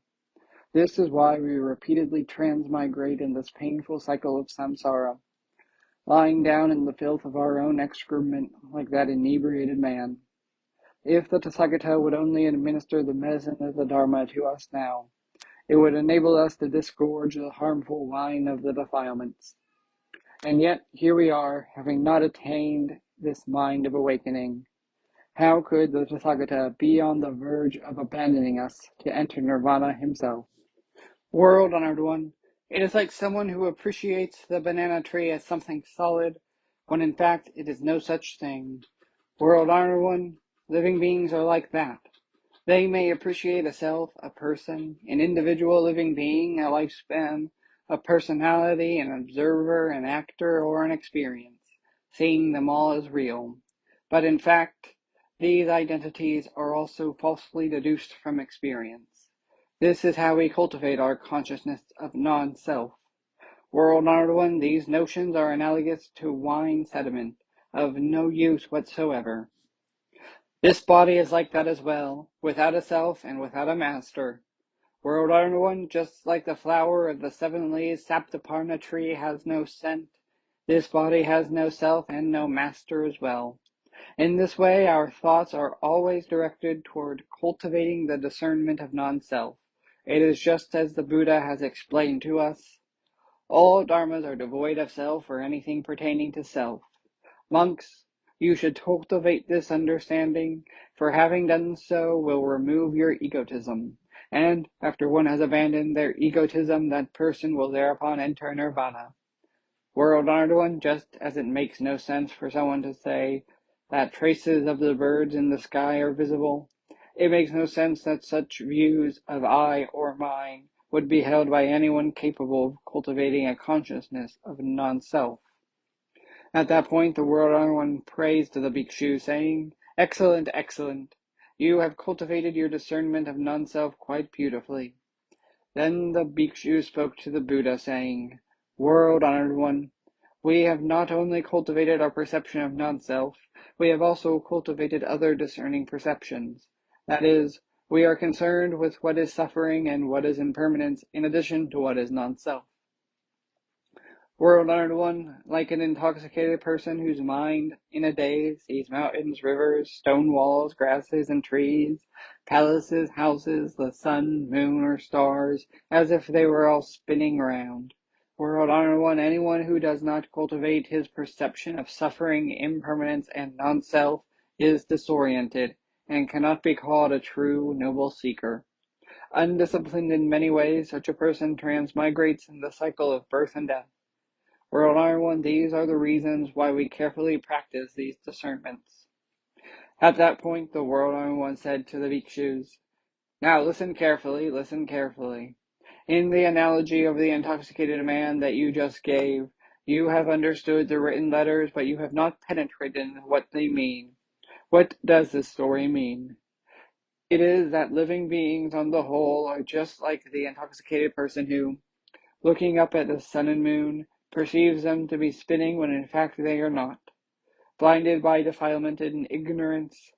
This is why we repeatedly transmigrate in this painful cycle of samsara, lying down in the filth of our own excrement like that inebriated man. If the Tathagata would only administer the medicine of the Dharma to us now, it would enable us to disgorge the harmful wine of the defilements. And yet, here we are, having not attained this mind of awakening. How could the Tathagata be on the verge of abandoning us to enter Nirvana himself? World honored one, it is like someone who appreciates the banana tree as something solid, when in fact it is no such thing. World honored one, living beings are like that. They may appreciate a self, a person, an individual living being, a lifespan, a personality, an observer, an actor, or an experience, seeing them all as real. But in fact, these identities are also falsely deduced from experience. This is how we cultivate our consciousness of non-self. World-honored one, these notions are analogous to wine sediment, of no use whatsoever. This body is like that as well, without a self and without a master. World-honored one, just like the flower of the 7 leaves Saptaparna tree has no scent, this body has no self and no master as well. In this way, our thoughts are always directed toward cultivating the discernment of non-self. It is just as the Buddha has explained to us. All dharmas are devoid of self or anything pertaining to self. Monks, you should cultivate this understanding, for having done so will remove your egotism. And after one has abandoned their egotism, that person will thereupon enter nirvana. World-honored one, just as it makes no sense for someone to say that traces of the birds in the sky are visible, it makes no sense that such views of I or mine would be held by anyone capable of cultivating a consciousness of non-self. At that point, the world-honored one praised the bhikshu, saying, "Excellent, excellent! You have cultivated your discernment of non-self quite beautifully." Then the bhikshu spoke to the Buddha, saying, "World-honored one, we have not only cultivated our perception of non-self, we have also cultivated other discerning perceptions. That is, we are concerned with what is suffering and what is impermanence in addition to what is non-self. World-honored one, like an intoxicated person whose mind, in a day, sees mountains, rivers, stone walls, grasses, and trees, palaces, houses, the sun, moon, or stars, as if they were all spinning round. World-honored one, anyone who does not cultivate his perception of suffering, impermanence, and non-self is disoriented, and cannot be called a true, noble seeker. Undisciplined in many ways, such a person transmigrates in the cycle of birth and death. World-honored one, these are the reasons why we carefully practice these discernments." At that point, the world-honored one said to the bhikshus, "Now listen carefully, listen carefully. In the analogy of the intoxicated man that you just gave, you have understood the written letters, but you have not penetrated into what they mean. What does this story mean? It is that living beings on the whole are just like the intoxicated person who, looking up at the sun and moon, perceives them to be spinning when in fact they are not. Blinded by defilement and ignorance,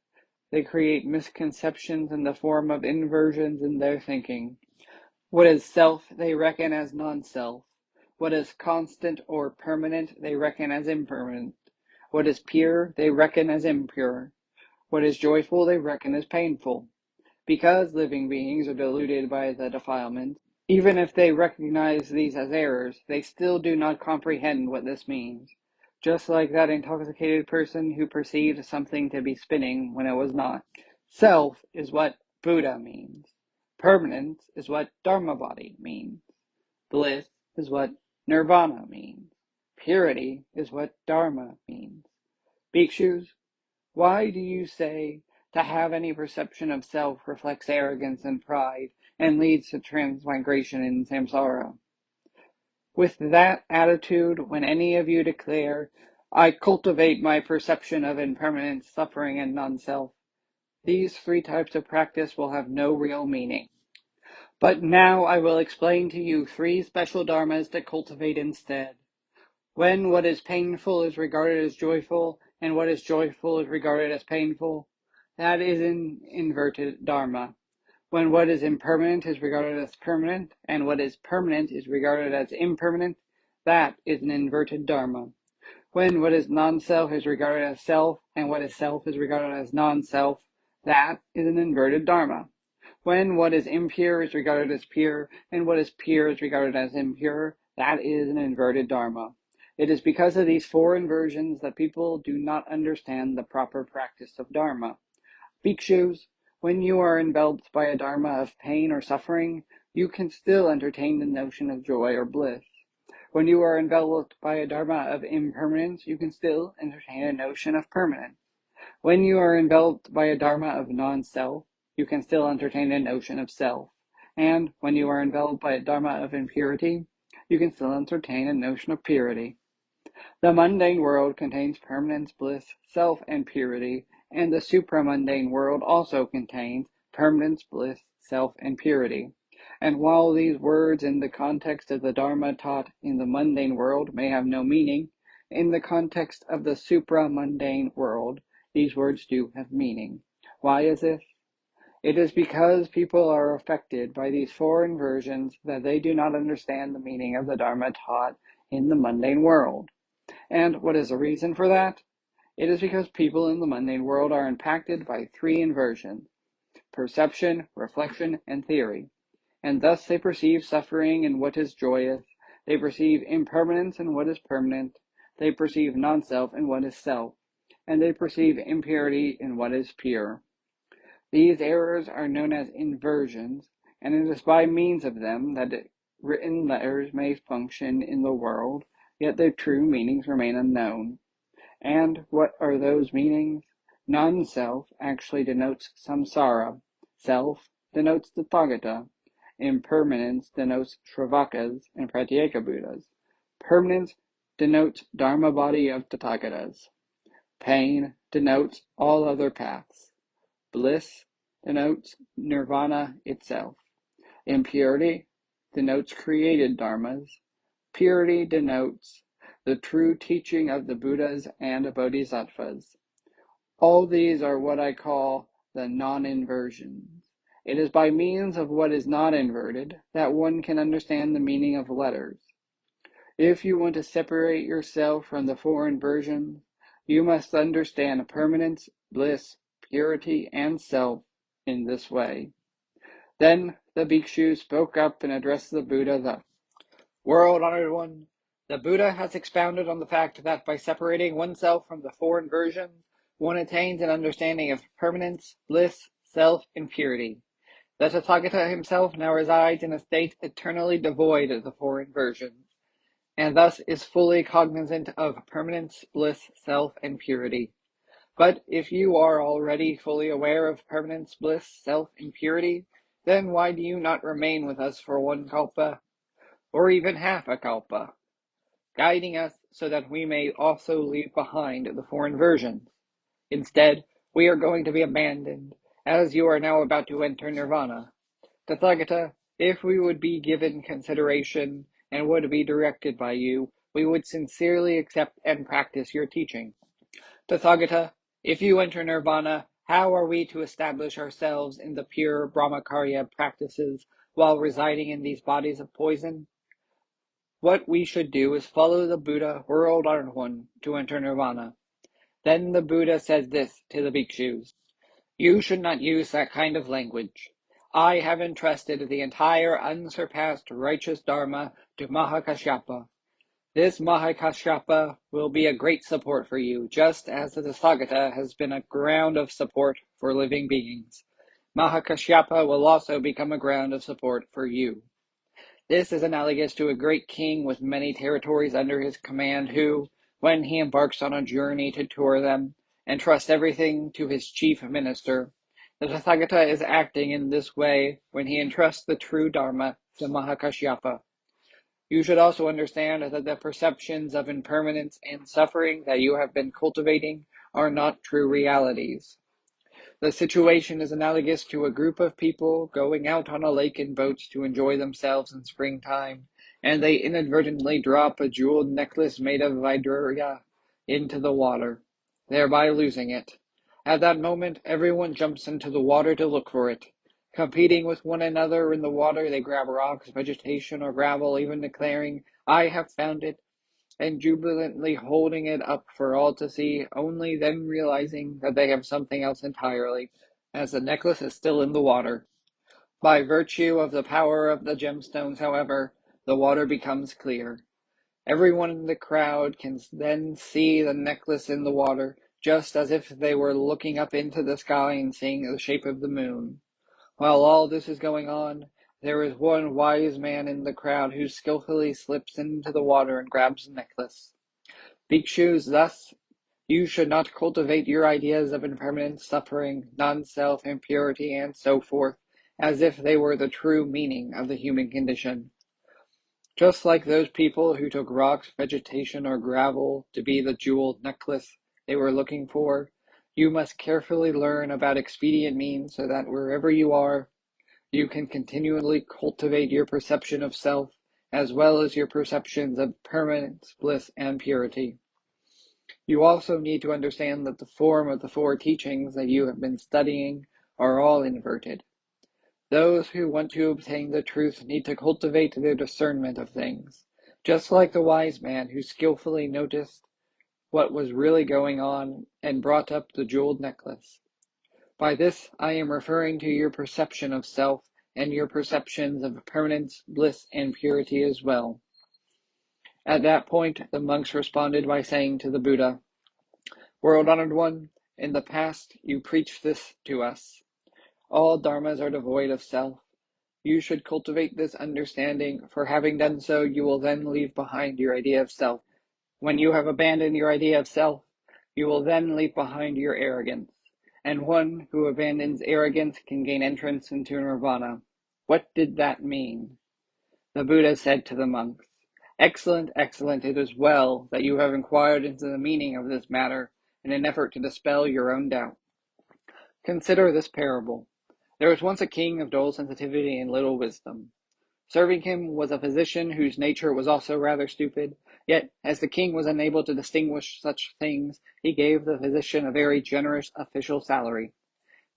they create misconceptions in the form of inversions in their thinking. What is self they reckon as non-self. What is constant or permanent they reckon as impermanent. What is pure they reckon as impure. What is joyful they reckon as painful. Because living beings are deluded by the defilement, even if they recognize these as errors, they still do not comprehend what this means. Just like that intoxicated person who perceived something to be spinning when it was not. Self is what Buddha means. Permanence is what Dharma-body means. Bliss is what Nirvana means. Purity is what Dharma means. Bhikshus, why do you say to have any perception of self reflects arrogance and pride and leads to transmigration in samsara? With that attitude, when any of you declare, I cultivate my perception of impermanence, suffering, and non-self, these 3 types of practice will have no real meaning. But now I will explain to you 3 special dharmas to cultivate instead. When what is painful is regarded as joyful, and what is joyful is regarded as painful, that is an inverted dharma. When what is impermanent is regarded as permanent, and what is permanent is regarded as impermanent, that is an inverted dharma. When what is non-self is regarded as self, and what is self is regarded as non-self, that is an inverted dharma. When what is impure is regarded as pure, and what is pure is regarded as impure, that is an inverted dharma. It is because of these four inversions that people do not understand the proper practice of dharma. Bhikshus, when you are enveloped by a dharma of pain or suffering, you can still entertain the notion of joy or bliss. When you are enveloped by a dharma of impermanence, you can still entertain a notion of permanence. When you are enveloped by a dharma of non-self, you can still entertain a notion of self. And when you are enveloped by a dharma of impurity, you can still entertain a notion of purity. The mundane world contains permanence, bliss, self, and purity, and the supramundane world also contains permanence, bliss, self, and purity. And while these words in the context of the Dharma taught in the mundane world may have no meaning, in the context of the supramundane world, these words do have meaning. Why is this? It is because people are affected by these four inversions that they do not understand the meaning of the Dharma taught in the mundane world. And what is the reason for that? It is because people in the mundane world are impacted by three inversions: perception, reflection, and theory. And thus they perceive suffering in what is joyous, they perceive impermanence in what is permanent, they perceive non-self in what is self, and they perceive impurity in what is pure. These errors are known as inversions, and it is by means of them that written letters may function in the world, yet their true meanings remain unknown. And what are those meanings? Non-self actually denotes samsara. Self denotes the Tathagata. Impermanence denotes Shravakas and Pratyeka Buddhas. Permanence denotes Dharma-body of Tathagatas. Pain denotes all other paths. Bliss denotes Nirvana itself. Impurity denotes created dharmas. Purity denotes the true teaching of the Buddhas and Bodhisattvas. All these are what I call the non-inversions. It is by means of what is not inverted that one can understand the meaning of letters. If you want to separate yourself from the four inversions, you must understand permanence, bliss, purity, and self in this way. Then the bhikshu spoke up and addressed the Buddha thus: World-honored one, the Buddha has expounded on the fact that by separating oneself from the four inversions, one attains an understanding of permanence, bliss, self, and purity. The Tathagata himself now resides in a state eternally devoid of the four inversions, and thus is fully cognizant of permanence, bliss, self, and purity. But if you are already fully aware of permanence, bliss, self, and purity, then why do you not remain with us for one kalpa, or even half a kalpa, guiding us so that we may also leave behind the four inversions? Instead, we are going to be abandoned, as you are now about to enter Nirvana. Tathagata, if we would be given consideration and would be directed by you, we would sincerely accept and practice your teaching. Tathagata, if you enter Nirvana, how are we to establish ourselves in the pure Brahmacharya practices while residing in these bodies of poison? What we should do is follow the Buddha, world-honored one, to enter Nirvana. Then the Buddha says this to the bhikshus: You should not use that kind of language. I have entrusted the entire unsurpassed righteous Dharma to Mahakashyapa. This Mahakashyapa will be a great support for you, just as the Tathagata has been a ground of support for living beings. Mahakashyapa will also become a ground of support for you. This is analogous to a great king with many territories under his command who, when he embarks on a journey to tour them, entrusts everything to his chief minister. The Tathagata is acting in this way when he entrusts the true Dharma to Mahakashyapa. You should also understand that the perceptions of impermanence and suffering that you have been cultivating are not true realities. The situation is analogous to a group of people going out on a lake in boats to enjoy themselves in springtime, and they inadvertently drop a jeweled necklace made of Vaidurya into the water, thereby losing it. At that moment, everyone jumps into the water to look for it. Competing with one another in the water, they grab rocks, vegetation, or gravel, even declaring, "I have found it," and jubilantly holding it up for all to see, only then realizing that they have something else entirely, as the necklace is still in the water. By virtue of the power of the gemstones, however, the water becomes clear. Everyone in the crowd can then see the necklace in the water, just as if they were looking up into the sky and seeing the shape of the moon. While all this is going on, there is one wise man in the crowd who skillfully slips into the water and grabs the necklace. Bhikshus, thus, you should not cultivate your ideas of impermanence, suffering, non-self, impurity, and so forth, as if they were the true meaning of the human condition. Just like those people who took rocks, vegetation, or gravel to be the jeweled necklace they were looking for, you must carefully learn about expedient means so that wherever you are, you can continually cultivate your perception of self, as well as your perceptions of permanence, bliss, and purity. You also need to understand that the form of the four teachings that you have been studying are all inverted. Those who want to obtain the truth need to cultivate their discernment of things, just like the wise man who skillfully noticed what was really going on and brought up the jeweled necklace. By this I am referring to your perception of self and your perceptions of permanence, bliss, and purity as well. At that point, the monks responded by saying to the Buddha, "World-honored one, in the past you preached this to us. All dharmas are devoid of self. You should cultivate this understanding, for having done so, you will then leave behind your idea of self. When you have abandoned your idea of self, you will then leave behind your arrogance. And one who abandons arrogance can gain entrance into nirvana." What did that mean? The Buddha said to the monks, "Excellent, excellent, it is well that you have inquired into the meaning of this matter in an effort to dispel your own doubt. Consider this parable. There was once a king of dull sensitivity and little wisdom. Serving him was a physician whose nature was also rather stupid, yet as the king was unable to distinguish such things, he gave the physician a very generous official salary.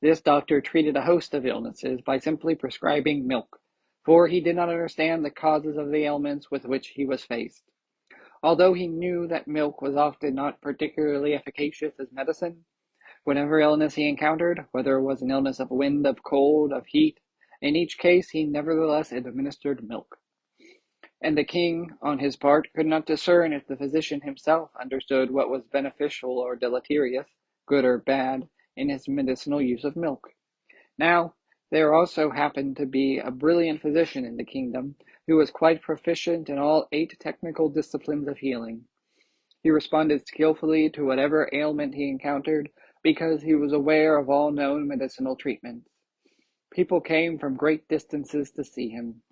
This doctor treated a host of illnesses by simply prescribing milk, for he did not understand the causes of the ailments with which he was faced. Although he knew that milk was often not particularly efficacious as medicine, whatever illness he encountered, whether it was an illness of wind, of cold, of heat, in each case he nevertheless administered milk. And the king, on his part, could not discern if the physician himself understood what was beneficial or deleterious, good or bad, in his medicinal use of milk. Now, there also happened to be a brilliant physician in the kingdom who was quite proficient in all 8 technical disciplines of healing. He responded skillfully to whatever ailment he encountered because he was aware of all known medicinal treatments. People came from great distances to see him.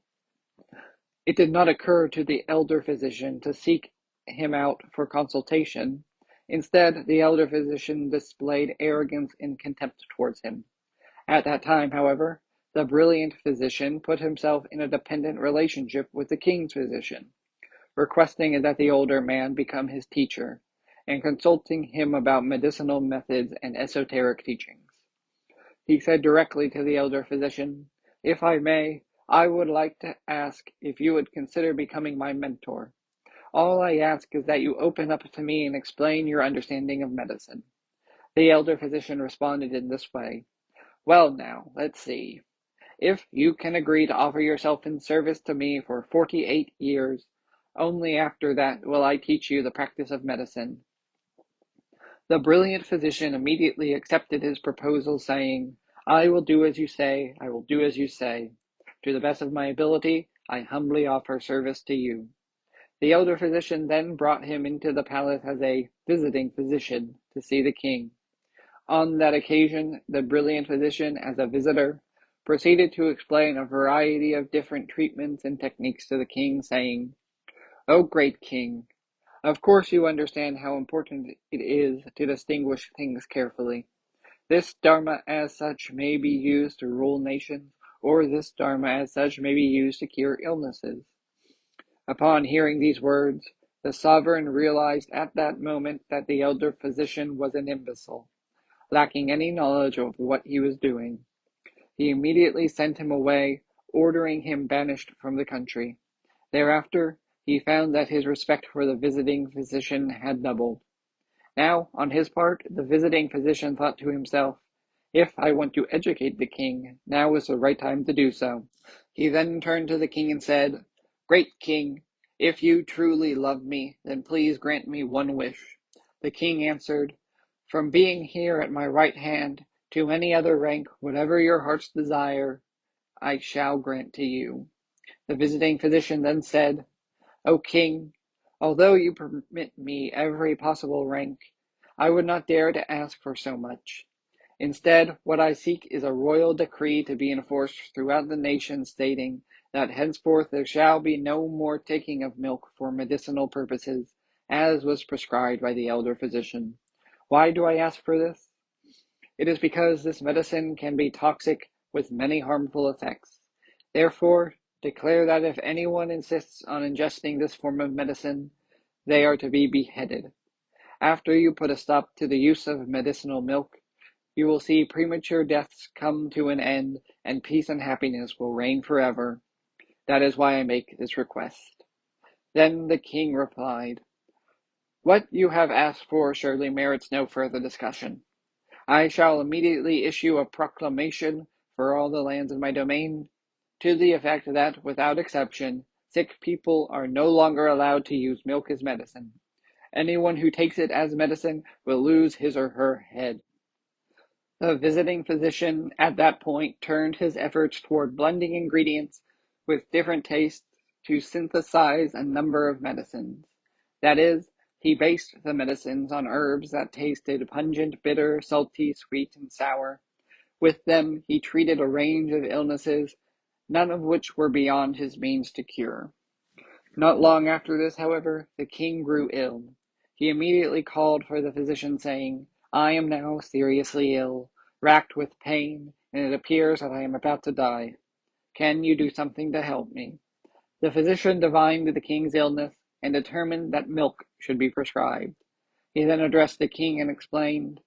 It did not occur to the elder physician to seek him out for consultation. Instead, the elder physician displayed arrogance and contempt towards him. At that time, however, the brilliant physician put himself in a dependent relationship with the king's physician, requesting that the older man become his teacher, and consulting him about medicinal methods and esoteric teachings. He said directly to the elder physician, "If I may, I would like to ask if you would consider becoming my mentor. All I ask is that you open up to me and explain your understanding of medicine." The elder physician responded in this way, "Well now, let's see. If you can agree to offer yourself in service to me for 48 years, only after that will I teach you the practice of medicine." The brilliant physician immediately accepted his proposal, saying, "I will do as you say, I will do as you say. To the best of my ability, I humbly offer service to you." The elder physician then brought him into the palace as a visiting physician to see the king. On that occasion, the brilliant physician, as a visitor, proceeded to explain a variety of different treatments and techniques to the king, saying, "O great king, of course you understand how important it is to distinguish things carefully. This Dharma as such may be used to rule nations, or this Dharma as such may be used to cure illnesses." Upon hearing these words, the sovereign realized at that moment that the elder physician was an imbecile, lacking any knowledge of what he was doing. He immediately sent him away, ordering him banished from the country. Thereafter, he found that his respect for the visiting physician had doubled. Now, on his part, the visiting physician thought to himself, "If I want to educate the king, now is the right time to do so." He then turned to the king and said, "Great king, if you truly love me, then please grant me one wish." The king answered, "From being here at my right hand to any other rank, whatever your heart's desire, I shall grant to you." The visiting physician then said, "O king, although you permit me every possible rank, I would not dare to ask for so much. Instead, what I seek is a royal decree to be enforced throughout the nation stating that henceforth there shall be no more taking of milk for medicinal purposes, as was prescribed by the elder physician. Why do I ask for this? It is because this medicine can be toxic with many harmful effects. Therefore, declare that if anyone insists on ingesting this form of medicine, they are to be beheaded. After you put a stop to the use of medicinal milk, you will see premature deaths come to an end, and peace and happiness will reign forever. That is why I make this request." Then the king replied, "What you have asked for surely merits no further discussion. I shall immediately issue a proclamation for all the lands in my domain, to the effect that, without exception, sick people are no longer allowed to use milk as medicine. Anyone who takes it as medicine will lose his or her head." The visiting physician at that point turned his efforts toward blending ingredients with different tastes to synthesize a number of medicines. That is, he based the medicines on herbs that tasted pungent, bitter, salty, sweet, and sour. With them, he treated a range of illnesses, none of which were beyond his means to cure. Not long after this, however, the king grew ill. He immediately called for the physician, saying, "I am now seriously ill, racked with pain, and it appears that I am about to die. Can you do something to help me?" The physician divined the king's illness and determined that milk should be prescribed. He then addressed the king and explained,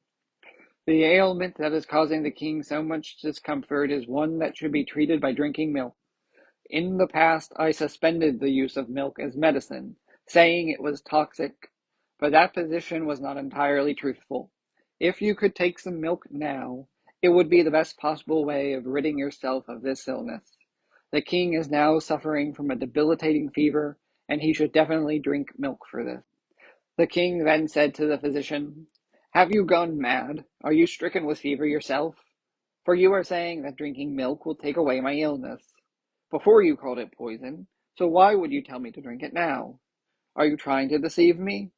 "The ailment that is causing the king so much discomfort is one that should be treated by drinking milk. In the past, I suspended the use of milk as medicine, saying it was toxic, but that position was not entirely truthful. If you could take some milk now, it would be the best possible way of ridding yourself of this illness. The king is now suffering from a debilitating fever, and he should definitely drink milk for this." The king then said to the physician, "Have you gone mad? Are you stricken with fever yourself? For you are saying that drinking milk will take away my illness. Before you called it poison, so why would you tell me to drink it now? Are you trying to deceive me?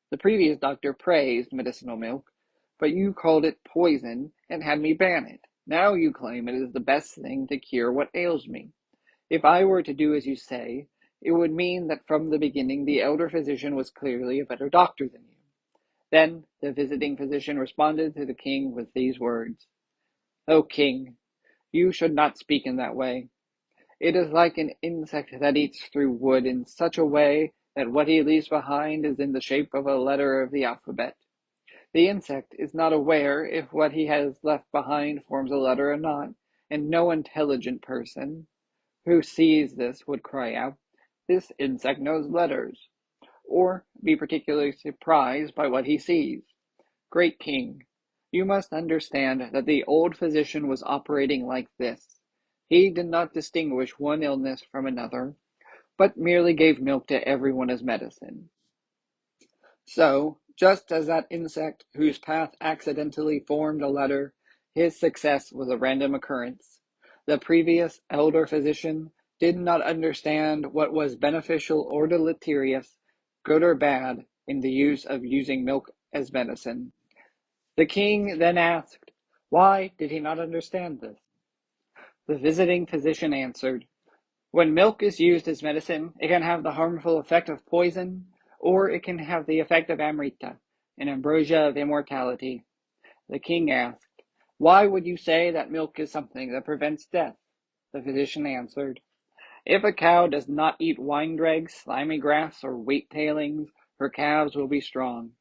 The previous doctor praised medicinal milk, but you called it poison and had me ban it. Now you claim it is the best thing to cure what ails me. If I were to do as you say, it would mean that from the beginning the elder physician was clearly a better doctor than you." Then the visiting physician responded to the king with these words, "O king, you should not speak in that way. It is like an insect that eats through wood in such a way that what he leaves behind is in the shape of a letter of the alphabet. The insect is not aware if what he has left behind forms a letter or not, and no intelligent person who sees this would cry out, 'This insect knows letters,' or be particularly surprised by what he sees. Great king, you must understand that the old physician was operating like this. He did not distinguish one illness from another, but merely gave milk to everyone as medicine. So, just as that insect whose path accidentally formed a letter, his success was a random occurrence. The previous elder physician did not understand what was beneficial or deleterious, good or bad, in the use of using milk as medicine. The king then asked, why did he not understand this? The visiting physician answered, "When milk is used as medicine, it can have the harmful effect of poison, or it can have the effect of amrita, an ambrosia of immortality." The king asked, "Why would you say that milk is something that prevents death?" The physician answered, "If a cow does not eat wine dregs, slimy grass, or wheat tailings, her calves will be strong.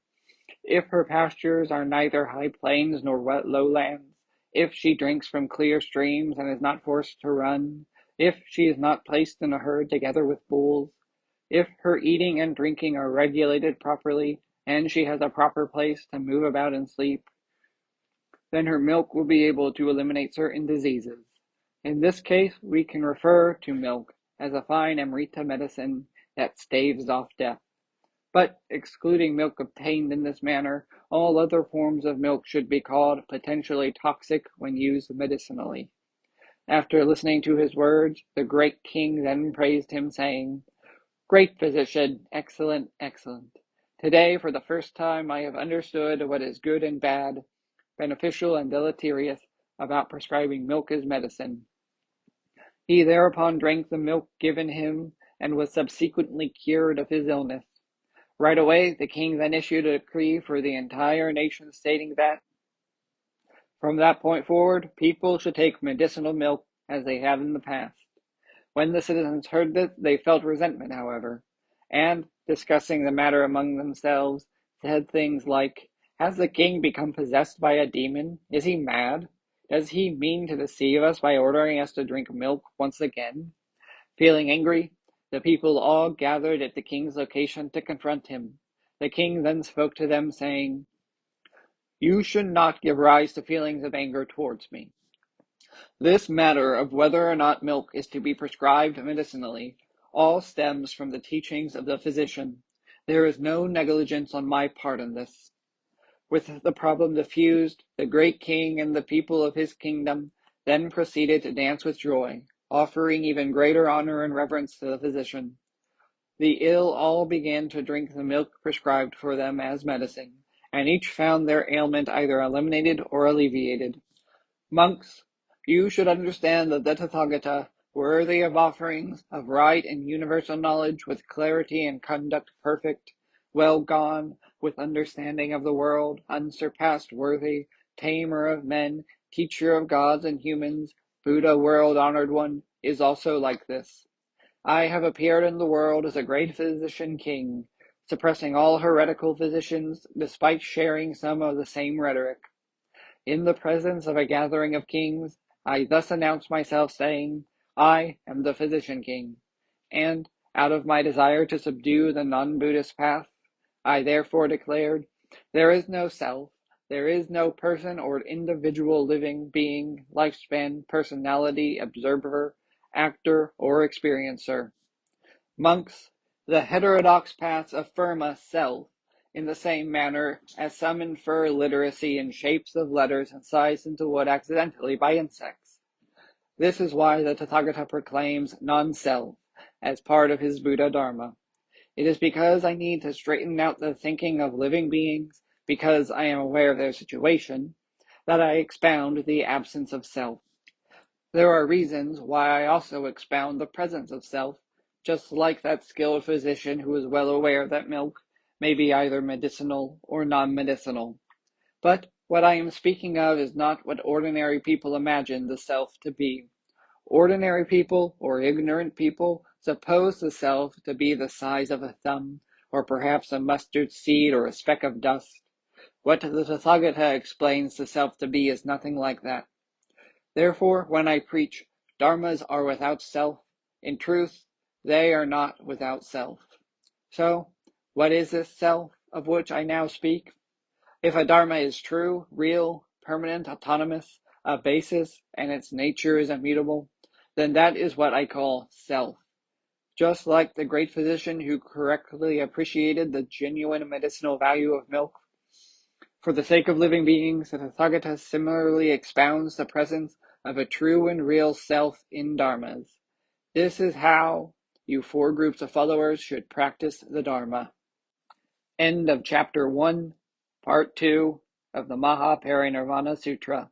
If her pastures are neither high plains nor wet lowlands, if she drinks from clear streams and is not forced to run, if she is not placed in a herd together with bulls, if her eating and drinking are regulated properly, and she has a proper place to move about and sleep, then her milk will be able to eliminate certain diseases. In this case, we can refer to milk as a fine Amrita medicine that staves off death. But excluding milk obtained in this manner, all other forms of milk should be called potentially toxic when used medicinally. After listening to his words, the great king then praised him, saying, "Great physician, excellent, excellent. Today, for the first time, I have understood what is good and bad, beneficial and deleterious, about prescribing milk as medicine." He thereupon drank the milk given him and was subsequently cured of his illness. Right away, the king then issued a decree for the entire nation stating that, from that point forward, people should take medicinal milk as they have in the past. When the citizens heard this, they felt resentment, however, and, discussing the matter among themselves, said things like, "Has the king become possessed by a demon? Is he mad? Does he mean to deceive us by ordering us to drink milk once again?" Feeling angry, the people all gathered at the king's location to confront him. The king then spoke to them, saying, "You should not give rise to feelings of anger towards me. This matter of whether or not milk is to be prescribed medicinally all stems from the teachings of the physician. There is no negligence on my part in this." With the problem diffused, the great king and the people of his kingdom then proceeded to dance with joy, offering even greater honor and reverence to the physician. The ill all began to drink the milk prescribed for them as medicine, and each found their ailment either eliminated or alleviated. Monks, you should understand that the Tathagata, worthy of offerings, of right and universal knowledge, with clarity and conduct perfect, well gone, with understanding of the world, unsurpassed worthy, tamer of men, teacher of gods and humans, Buddha world-honored one, is also like this. I have appeared in the world as a great physician king, suppressing all heretical physicians, despite sharing some of the same rhetoric. In the presence of a gathering of kings, I thus announce myself, saying, I am the physician king. And, out of my desire to subdue the non-Buddhist path, I therefore declared, there is no self, there is no person or individual living being, lifespan, personality, observer, actor, or experiencer. Monks, the heterodox paths affirm a self, in the same manner as some infer literacy in shapes of letters incised into wood accidentally by insects. This is why the Tathagata proclaims non-self as part of his Buddha Dharma. It is because I need to straighten out the thinking of living beings, because I am aware of their situation, that I expound the absence of self. There are reasons why I also expound the presence of self, just like that skilled physician who is well aware that milk may be either medicinal or non-medicinal. But what I am speaking of is not what ordinary people imagine the self to be. Ordinary people, or ignorant people, suppose the self to be the size of a thumb, or perhaps a mustard seed or a speck of dust. What the Tathagata explains the self to be is nothing like that. Therefore, when I preach, dharmas are without self, in truth, they are not without self. So, what is this self of which I now speak? If a dharma is true, real, permanent, autonomous, a basis, and its nature is immutable, then that is what I call self. Just like the great physician who correctly appreciated the genuine medicinal value of milk, for the sake of living beings, the Tathagata similarly expounds the presence of a true and real self in dharmas. This is how you four groups of followers should practice the Dharma. End of Chapter 1, Part 2 of the Mahaparinirvana Sutra.